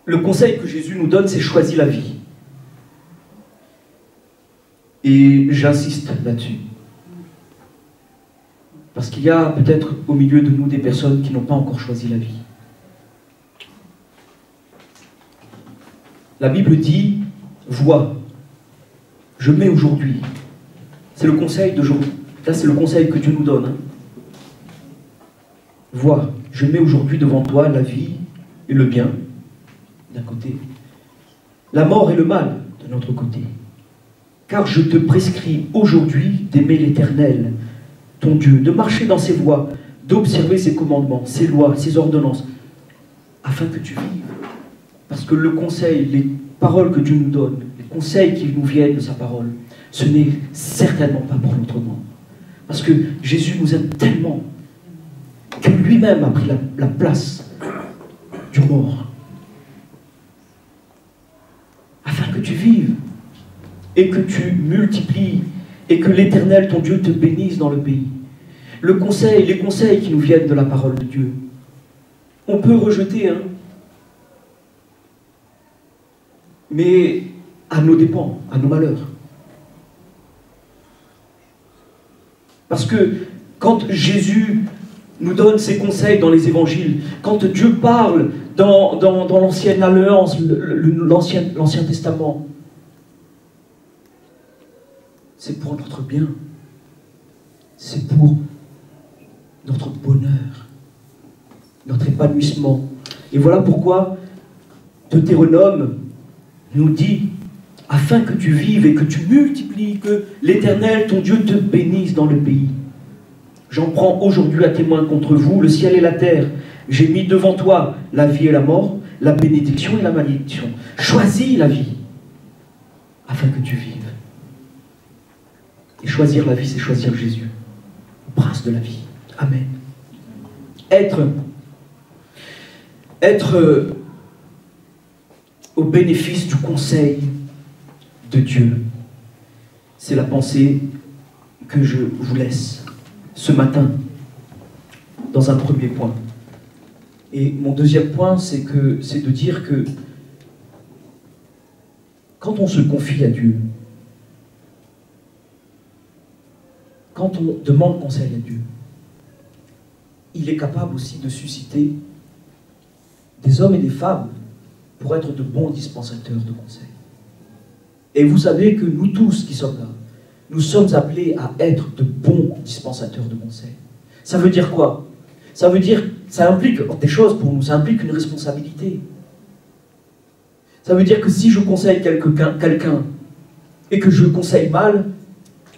le conseil que Jésus nous donne, c'est choisis la vie. Et j'insiste là-dessus. Parce qu'il y a peut-être au milieu de nous des personnes qui n'ont pas encore choisi la vie. La Bible dit, vois, je mets aujourd'hui. C'est le conseil d'aujourd'hui. Là, c'est le conseil que Dieu nous donne. Hein. Vois, je mets aujourd'hui devant toi la vie et le bien, d'un côté, la mort et le mal, de l'autre côté. Car je te prescris aujourd'hui d'aimer l'Éternel, ton Dieu, de marcher dans ses voies, d'observer ses commandements, ses lois, ses ordonnances, afin que tu vives. Parce que le conseil, les paroles que Dieu nous donne, les conseils qui nous viennent de sa parole, ce n'est certainement pas pour notre mort. Parce que Jésus nous aime tellement que lui-même a pris la place du mort. Afin que tu vives et que tu multiplies et que l'Éternel, ton Dieu, te bénisse dans le pays. Les conseils qui nous viennent de la parole de Dieu, on peut rejeter, hein, mais à nos dépens, à nos malheurs. Parce que quand Jésus nous donne ses conseils dans les évangiles, quand Dieu parle dans l'ancienne alliance, l'Ancien Testament, c'est pour notre bien, c'est pour notre bonheur, notre épanouissement. Et voilà pourquoi Deutéronome nous dit, afin que tu vives et que tu multiplies, que l'Éternel, ton Dieu, te bénisse dans le pays. J'en prends aujourd'hui à témoin contre vous, le ciel et la terre. J'ai mis devant toi la vie et la mort, la bénédiction et la malédiction. Choisis la vie, afin que tu vives. Et choisir la vie, c'est choisir Jésus, le prince de la vie. Amen. Être au bénéfice du conseil de Dieu. C'est la pensée que je vous laisse ce matin, dans un premier point. Et mon deuxième point, c'est de dire que quand on se confie à Dieu, quand on demande conseil à Dieu, il est capable aussi de susciter des hommes et des femmes pour être de bons dispensateurs de conseils. Et vous savez que nous tous qui sommes là, nous sommes appelés à être de bons dispensateurs de conseils. Ça veut dire quoi? Ça implique des choses pour nous, ça implique une responsabilité. Ça veut dire que si je conseille quelqu'un et que je conseille mal,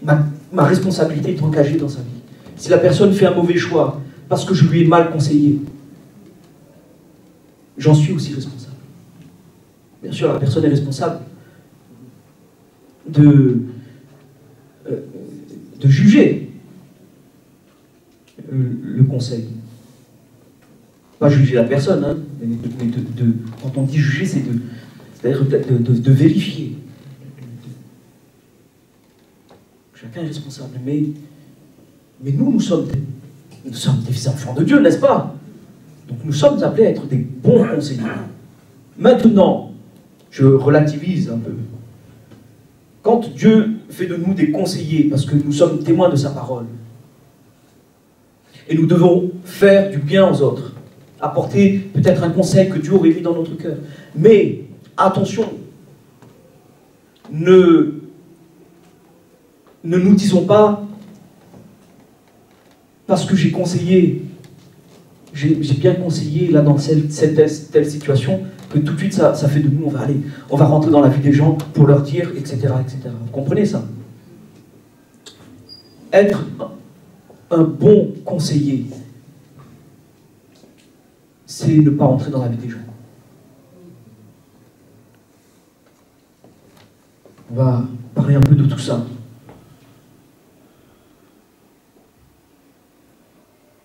ma responsabilité est engagée dans sa vie. Si la personne fait un mauvais choix parce que je lui ai mal conseillé, j'en suis aussi responsable. Bien sûr, la personne est responsable de juger le conseil. Pas juger la personne, hein, mais quand on dit juger, c'est-à-dire de vérifier. Chacun est responsable, mais nous sommes des enfants de Dieu, n'est-ce pas? Donc nous sommes appelés à être des bons conseillers. Maintenant, je relativise un peu. Quand Dieu fait de nous des conseillers, parce que nous sommes témoins de sa parole, et nous devons faire du bien aux autres, apporter peut-être un conseil que Dieu aurait mis dans notre cœur. Mais, attention, ne nous disons pas, parce que j'ai conseillé, j'ai bien conseillé là dans telle situation, que tout de suite ça fait de nous, on va rentrer dans la vie des gens pour leur dire, etc., etc. Vous comprenez ça? Être un bon conseiller, c'est ne pas rentrer dans la vie des gens. On va parler un peu de tout ça.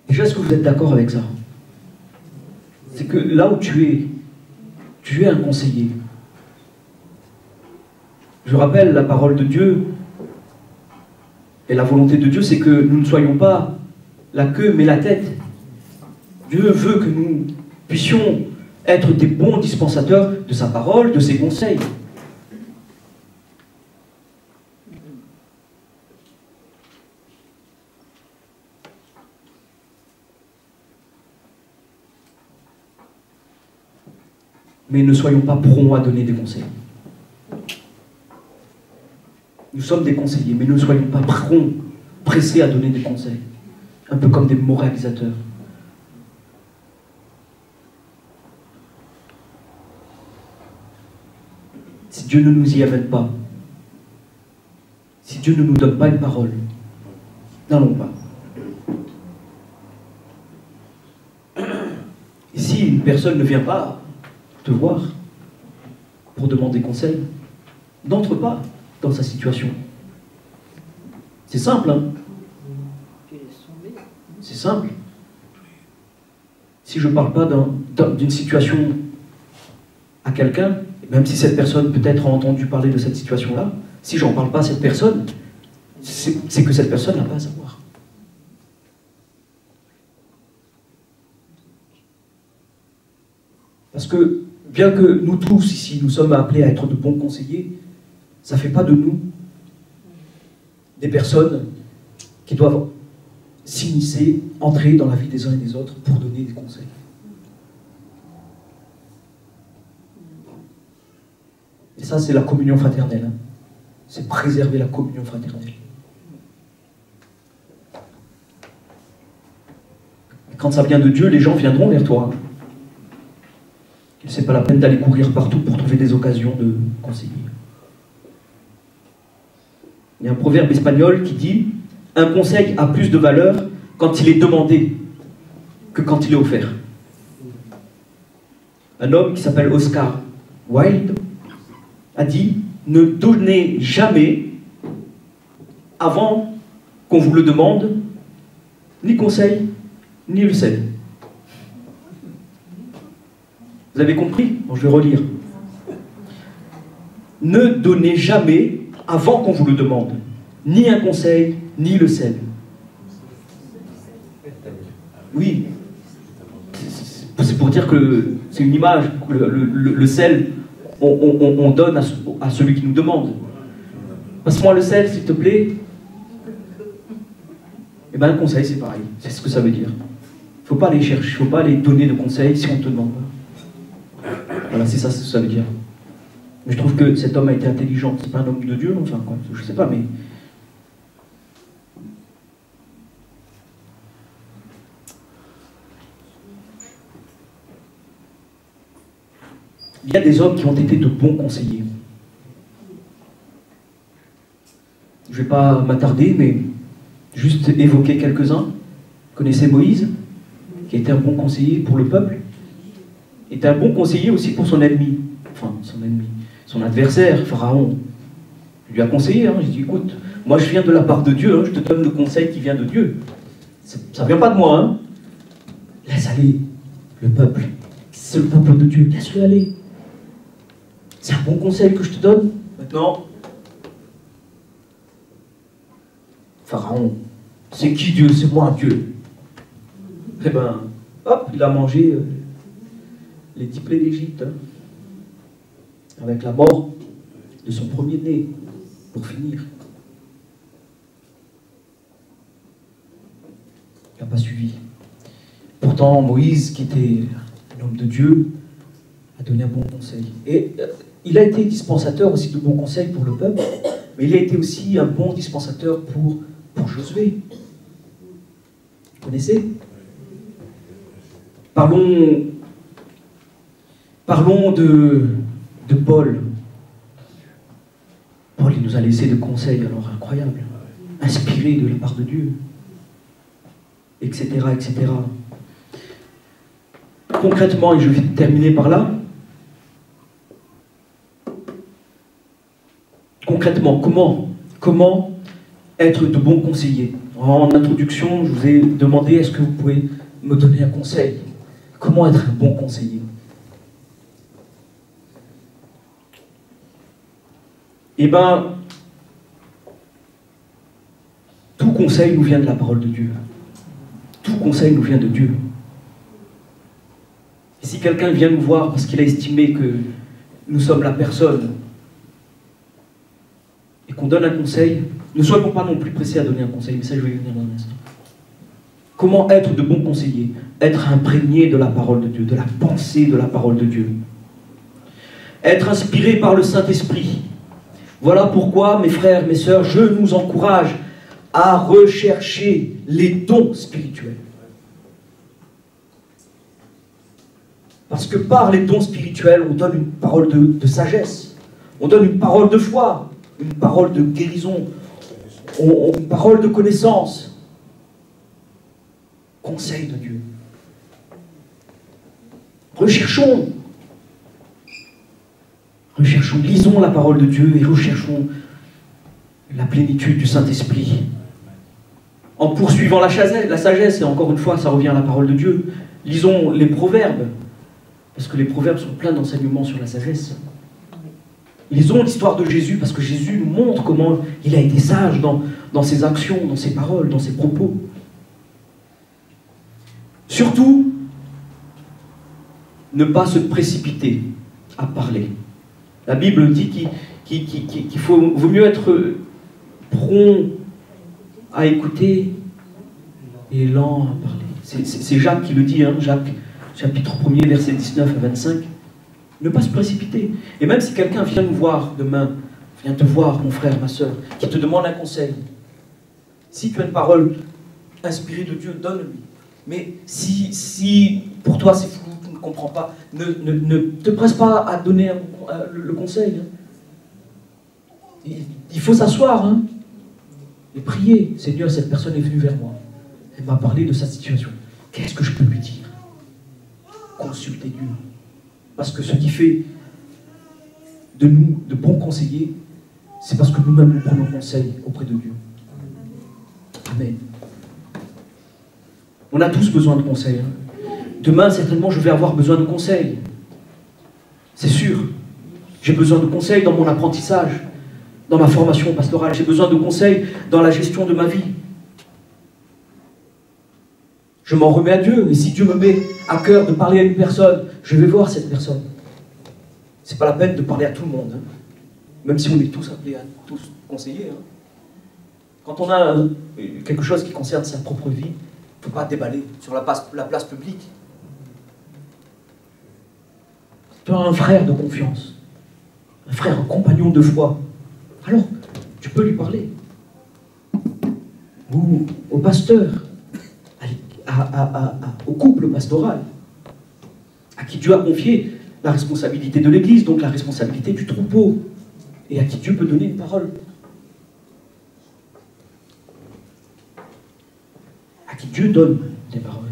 Déjà, est-ce que vous êtes d'accord avec ça? C'est que là où tu es un conseiller. Je rappelle, la parole de Dieu et la volonté de Dieu, c'est que nous ne soyons pas la queue, mais la tête. Dieu veut que nous puissions être des bons dispensateurs de sa parole, de ses conseils. Mais ne soyons pas prompts à donner des conseils. Nous sommes des conseillers, mais ne soyons pas prompts, pressés à donner des conseils. Un peu comme des moralisateurs. Si Dieu ne nous y amène pas, si Dieu ne nous donne pas une parole, n'allons pas. Et si une personne ne vient pas te voir pour demander conseil, n'entre pas dans sa situation. C'est simple, hein? C'est simple. Si je ne parle pas d'une situation à quelqu'un, même si cette personne peut-être a entendu parler de cette situation-là, si j'en parle pas à cette personne, c'est que cette personne n'a pas à savoir. Parce que, bien que nous tous ici, nous sommes appelés à être de bons conseillers, ça ne fait pas de nous des personnes qui doivent s'immiscer, entrer dans la vie des uns et des autres pour donner des conseils. Et ça, c'est la communion fraternelle. Hein. C'est préserver la communion fraternelle. Et quand ça vient de Dieu, les gens viendront vers toi. C'est pas la peine d'aller courir partout pour trouver des occasions de conseiller. Il y a un proverbe espagnol qui dit « Un conseil a plus de valeur quand il est demandé que quand il est offert. » Un homme qui s'appelle Oscar Wilde a dit « Ne donnez jamais, avant qu'on vous le demande, ni conseil, ni le sel. » Vous avez compris? Bon, je vais relire. « Ne donnez jamais, avant qu'on vous le demande, ni un conseil, ni le sel. » Oui, c'est pour dire que c'est une image. Le sel, on donne à celui qui nous demande. Passe-moi le sel, s'il te plaît. Et bien, un conseil, c'est pareil. C'est ce que ça veut dire. Il ne faut pas aller chercher, il ne faut pas aller donner de conseils si on ne te demande pas. Voilà, c'est ça ce que ça veut dire. Mais je trouve que cet homme a été intelligent. C'est pas un homme de Dieu, enfin, quoi, je sais pas, mais... Il y a des hommes qui ont été de bons conseillers. Je ne vais pas m'attarder, mais juste évoquer quelques-uns. Vous connaissez Moïse, qui était un bon conseiller pour le peuple, était un bon conseiller aussi pour son ennemi. Enfin, son ennemi, son adversaire, Pharaon. Il lui a conseillé, hein, il dit, écoute, moi je viens de la part de Dieu, hein, je te donne le conseil qui vient de Dieu. Ça ne vient pas de moi, hein. Laisse aller le peuple. C'est le peuple de Dieu, laisse-le aller. C'est un bon conseil que je te donne. Maintenant, Pharaon, c'est qui Dieu? C'est moi Dieu. Eh ben, hop, il a mangé les 10 plaies d'Égypte, hein, avec la mort de son premier-né, pour finir. Il n'a pas suivi. Pourtant, Moïse, qui était un homme de Dieu, a donné un bon conseil. Et il a été dispensateur aussi de bons conseils pour le peuple, mais il a été aussi un bon dispensateur pour Josué. Vous connaissez? Parlons de Paul. Paul, il nous a laissé des conseils alors incroyables, inspirés de la part de Dieu, etc., etc. Concrètement, et je vais terminer par là, concrètement, comment être de bons conseillers? En introduction, je vous ai demandé, est-ce que vous pouvez me donner un conseil? Comment être un bon conseiller? eh bien, tout conseil nous vient de la parole de Dieu. Tout conseil nous vient de Dieu. Et si quelqu'un vient nous voir parce qu'il a estimé que nous sommes la personne et qu'on donne un conseil, ne soyons pas non plus pressés à donner un conseil, mais ça je vais y venir dans un instant. Comment être de bons conseillers? Être imprégné de la parole de Dieu, de la pensée de la parole de Dieu. Être inspiré par le Saint-Esprit. Voilà pourquoi, mes frères, mes sœurs, je nous encourage à rechercher les dons spirituels. Parce que par les dons spirituels, on donne une parole de sagesse, on donne une parole de foi, une parole de guérison, une parole de connaissance. Conseil de Dieu. Recherchons, lisons la parole de Dieu et recherchons la plénitude du Saint-Esprit. En poursuivant la sagesse, et encore une fois, ça revient à la parole de Dieu, lisons les proverbes, parce que les proverbes sont pleins d'enseignements sur la sagesse. Lisons l'histoire de Jésus, parce que Jésus nous montre comment il a été sage dans ses actions, dans ses paroles, dans ses propos. Surtout, ne pas se précipiter à parler. La Bible dit qu'il vaut mieux être prompt à écouter et lent à parler. C'est Jacques qui le dit, hein, Jacques, chapitre 1er, versets 19 à 25. Ne pas se précipiter. Et même si quelqu'un vient nous voir demain, vient te voir, mon frère, ma soeur, qui te demande un conseil, si tu as une parole inspirée de Dieu, donne-lui. Mais si pour toi c'est flou, tu ne comprends pas, ne te presse pas à donner le conseil. Hein. Il faut s'asseoir hein, et prier. Seigneur, cette personne est venue vers moi. Elle m'a parlé de sa situation. Qu'est-ce que je peux lui dire? Consultez Dieu. Parce que ce qui fait de nous de bons conseillers, c'est parce que nous-mêmes nous prenons conseil auprès de Dieu. Amen. On a tous besoin de conseils. Hein. Demain, certainement, je vais avoir besoin de conseils. C'est sûr. J'ai besoin de conseils dans mon apprentissage, dans ma formation pastorale. J'ai besoin de conseils dans la gestion de ma vie. Je m'en remets à Dieu. Et si Dieu me met à cœur de parler à une personne, je vais voir cette personne. C'est pas la peine de parler à tout le monde. Hein. Même si on est tous appelés à tous conseiller. Hein. Quand on a quelque chose qui concerne sa propre vie, il ne faut pas déballer sur la place publique. Tu as un frère de confiance, un frère, un compagnon de foi. Alors, tu peux lui parler. Ou au pasteur, au couple pastoral, à qui Dieu a confié la responsabilité de l'Église, donc la responsabilité du troupeau, et à qui Dieu peut donner une parole. À qui Dieu donne des paroles.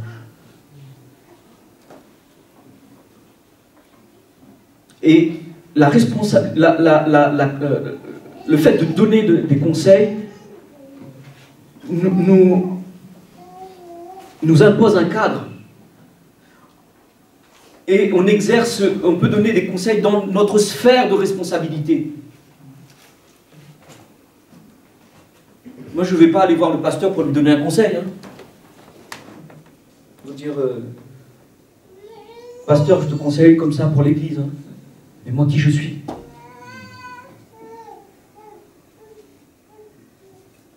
Et le fait de donner des conseils nous impose un cadre. Et on peut donner des conseils dans notre sphère de responsabilité. Moi, je ne vais pas aller voir le pasteur pour lui donner un conseil. Hein. Je veux dire, pasteur, je te conseille comme ça pour l'église. Hein. Mais moi, qui je suis?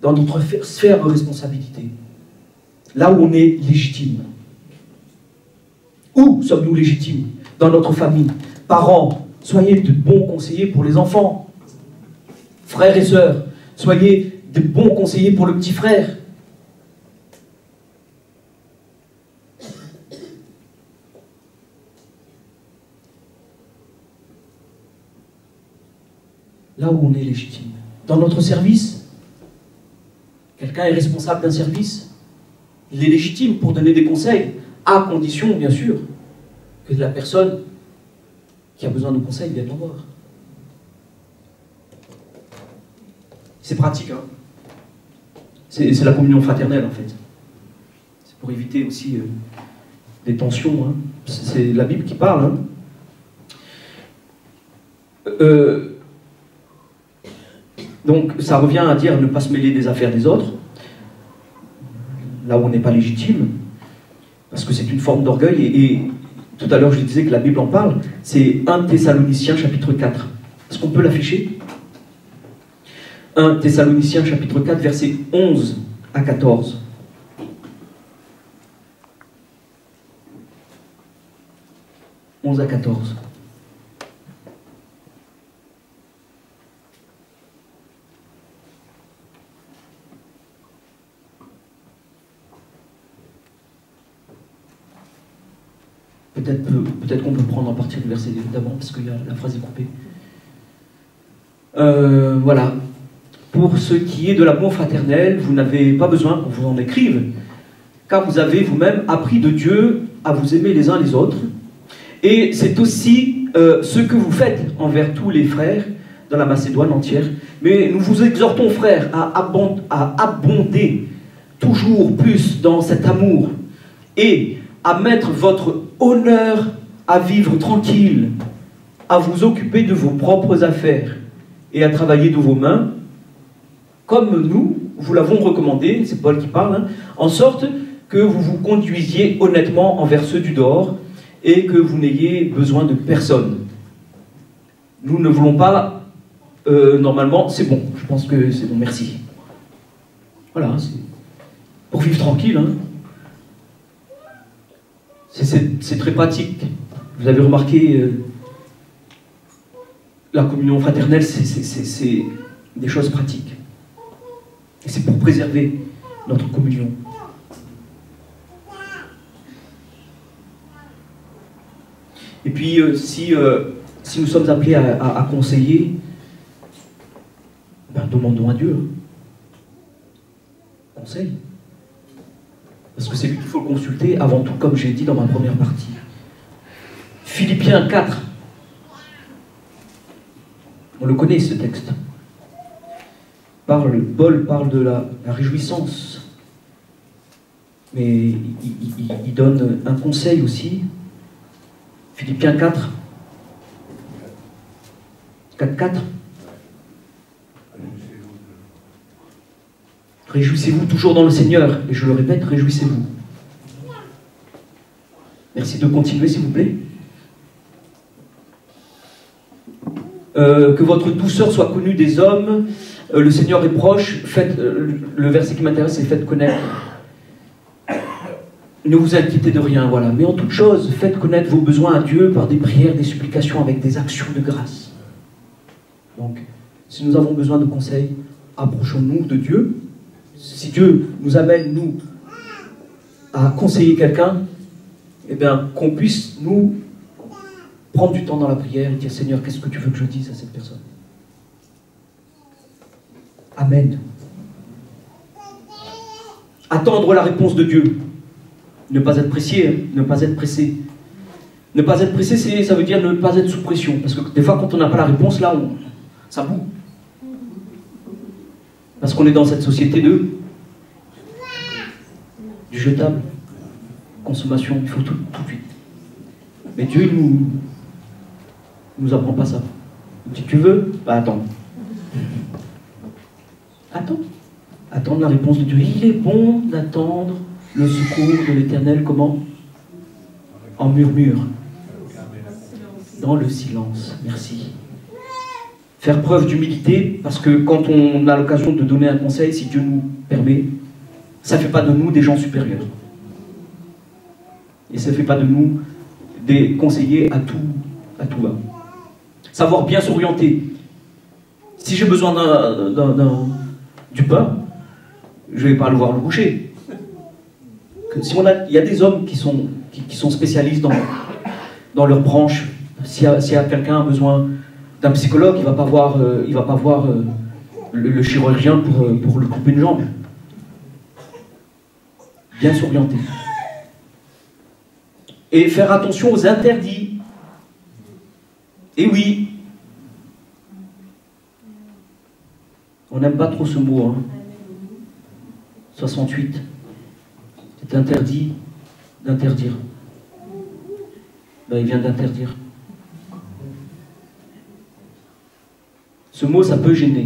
Dans notre sphère de responsabilité, là où on est légitime. Où sommes-nous légitimes? Dans notre famille. Parents, soyez de bons conseillers pour les enfants. Frères et sœurs, soyez de bons conseillers pour le petit frère. Là où on est légitime. Dans notre service, quelqu'un est responsable d'un service, il est légitime pour donner des conseils, à condition, bien sûr, que la personne qui a besoin de conseils vienne le voir. C'est pratique, hein. C'est la communion fraternelle, en fait. C'est pour éviter aussi des tensions. Hein. C'est la Bible qui parle. Hein. Donc ça revient à dire ne pas se mêler des affaires des autres, là où on n'est pas légitime, parce que c'est une forme d'orgueil, et tout à l'heure je disais que la Bible en parle, c'est 1 Thessaloniciens chapitre 4. Est-ce qu'on peut l'afficher? 1 Thessaloniciens chapitre 4, versets 11 à 14. « 11 à 14. Peut-être qu'on peut prendre en partie le verset d'avant, parce que la phrase est coupée. Voilà. Pour ce qui est de l'amour fraternel, vous n'avez pas besoin qu'on vous en écrive, car vous avez vous-même appris de Dieu à vous aimer les uns les autres. Et c'est aussi ce que vous faites envers tous les frères dans la Macédoine entière. Mais nous vous exhortons, frères, à abonder toujours plus dans cet amour et à mettre votre honneur à vivre tranquille, à vous occuper de vos propres affaires et à travailler de vos mains, comme nous, vous l'avons recommandé, c'est Paul qui parle, hein, en sorte que vous vous conduisiez honnêtement envers ceux du dehors et que vous n'ayez besoin de personne. Nous ne voulons pas, normalement, c'est bon, je pense que c'est bon, merci. Voilà, c'est pour vivre tranquille, hein. C'est très pratique. Vous avez remarqué, la communion fraternelle, c'est des choses pratiques. Et c'est pour préserver notre communion. Et puis, si nous sommes appelés à conseiller, ben, demandons à Dieu. Conseil. Parce que c'est lui qu'il faut consulter avant tout, comme j'ai dit dans ma première partie. Philippiens 4. On le connaît, ce texte. Paul parle de la réjouissance. Mais il donne un conseil aussi. Philippiens 4. 4.4. Réjouissez-vous toujours dans le Seigneur. Et je le répète, réjouissez-vous. Merci de continuer, s'il vous plaît. Que votre douceur soit connue des hommes. Le Seigneur est proche. Le verset qui m'intéresse, c'est faites connaître. Ne vous inquiétez de rien, voilà. Mais en toute chose, faites connaître vos besoins à Dieu par des prières, des supplications, avec des actions de grâce. Donc, si nous avons besoin de conseils, approchons-nous de Dieu. Si Dieu nous amène, nous, à conseiller quelqu'un, eh bien, qu'on puisse, nous, prendre du temps dans la prière et dire, Seigneur, qu'est-ce que tu veux que je dise à cette personne? Amen. Attendre la réponse de Dieu. Ne pas être pressé, hein, ne pas être pressé. Ne pas être pressé, ça veut dire ne pas être sous pression. Parce que des fois, quand on n'a pas la réponse, là, ça boue. Parce qu'on est dans cette société du jetable. Consommation, il faut tout de suite. Mais Dieu, il nous apprend pas ça. Il dit, tu veux? Bah attends. Attends. Attendre la réponse de Dieu. Il est bon d'attendre le secours de l'Éternel, comment? En murmure. Dans le silence. Merci. Faire preuve d'humilité, parce que quand on a l'occasion de donner un conseil, si Dieu nous permet, ça ne fait pas de nous des gens supérieurs. Et ça ne fait pas de nous des conseillers à tout va. Savoir bien s'orienter. Si j'ai besoin du pain, je ne vais pas aller voir le boucher. Si il y a des hommes qui sont spécialistes dans leur branche, s'il y a quelqu'un a besoin d'un psychologue, il ne va pas voir le chirurgien pour lui couper une jambe. Bien s'orienter. Et faire attention aux interdits. Et oui, on n'aime pas trop ce mot, hein. 68. C'est interdit d'interdire. Ben, il vient d'interdire. Ce mot, ça peut gêner.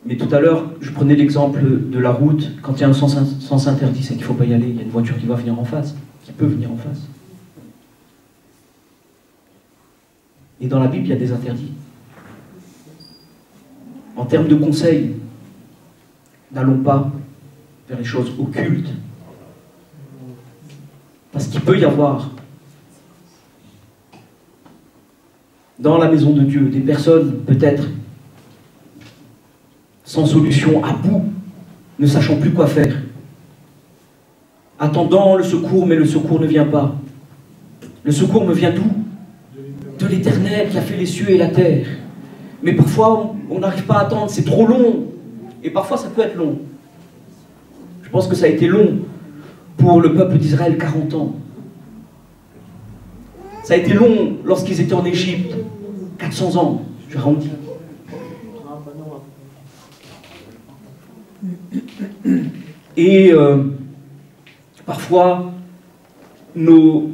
Mais tout à l'heure, je prenais l'exemple de la route. Quand il y a un sens interdit, c'est qu'il ne faut pas y aller. Il y a une voiture qui va venir en face, qui peut venir en face. Et dans la Bible, il y a des interdits. En termes de conseils, n'allons pas vers les choses occultes. Parce qu'il peut y avoir dans la maison de Dieu des personnes peut-être sans solution, à bout, ne sachant plus quoi faire, attendant le secours, mais le secours ne vient pas. Le secours me vient d'où? De l'Éternel qui a fait les cieux et la terre. Mais parfois on n'arrive pas à attendre, c'est trop long, et parfois ça peut être long. Je pense que ça a été long pour le peuple d'Israël, 40 ans. Ça a été long lorsqu'ils étaient en Égypte, 400 ans, je arrondis. Et parfois, le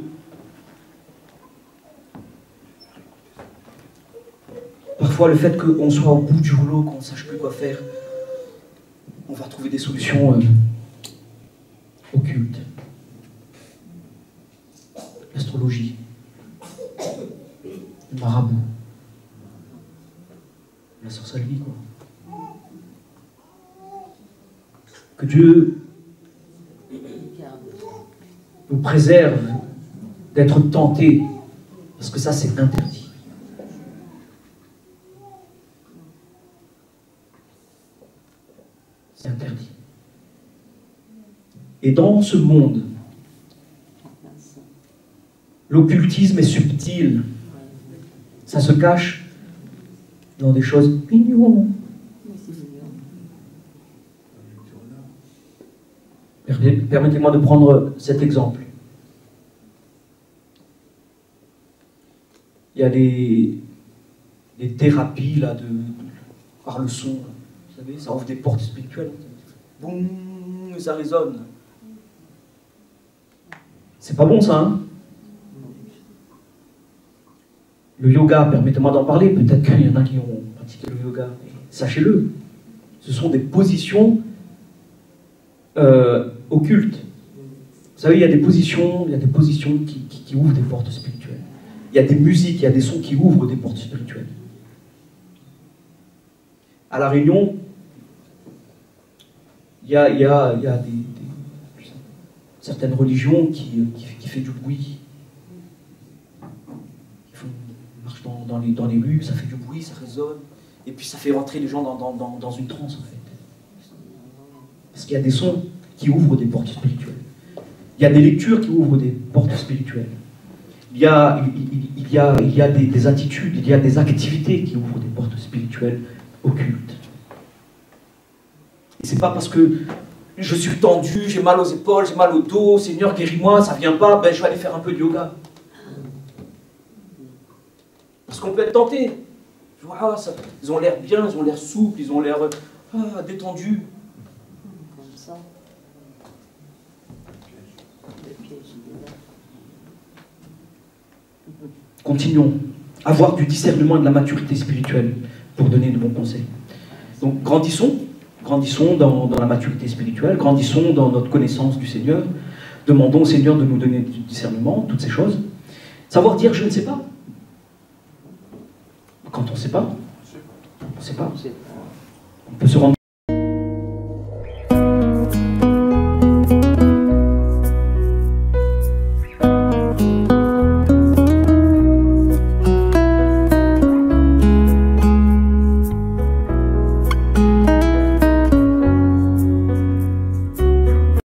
fait qu'on soit au bout du rouleau, qu'on ne sache plus quoi faire, on va trouver des solutions occultes. L'astrologie, le marabout, la sorcellerie, quoi. Que Dieu nous préserve d'être tentés, parce que ça c'est interdit. C'est interdit. Et dans ce monde, l'occultisme est subtil. Ça se cache dans des choses mignonnes. Permettez-moi de prendre cet exemple. Il y a des thérapies là, par le son. Vous savez, ça ouvre des portes spirituelles. Boum, ça résonne. C'est pas bon ça, hein? Le yoga, permettez-moi d'en parler. Peut-être qu'il y en a qui ont pratiqué le yoga. Sachez-le, ce sont des positions occultes. Vous savez, il y a des positions qui ouvrent des portes spirituelles. Il y a des musiques, il y a des sons qui ouvrent des portes spirituelles. À La Réunion, il y a certaines religions qui font du bruit. Ils marchent dans les rues, ça fait du bruit, ça résonne, et puis ça fait rentrer les gens dans une transe, en fait. Parce qu'il y a des sons qui ouvrent des portes spirituelles. Il y a des lectures qui ouvrent des portes spirituelles. Il y a des attitudes, il y a des activités qui ouvrent des portes spirituelles occultes. Et c'est pas parce que je suis tendu, j'ai mal aux épaules, j'ai mal au dos, Seigneur guéris-moi, ça vient pas, ben je vais aller faire un peu de yoga. Parce qu'on peut être tenté. Voilà, ils ont l'air bien, ils ont l'air souples, ils ont l'air détendus. Comme ça. Continuons. Avoir du discernement et de la maturité spirituelle pour donner de bons conseils. Donc grandissons dans la maturité spirituelle, grandissons dans notre connaissance du Seigneur, demandons au Seigneur de nous donner du discernement, toutes ces choses. Savoir dire je ne sais pas. Quand on ne sait pas, on ne sait pas. On peut se rendre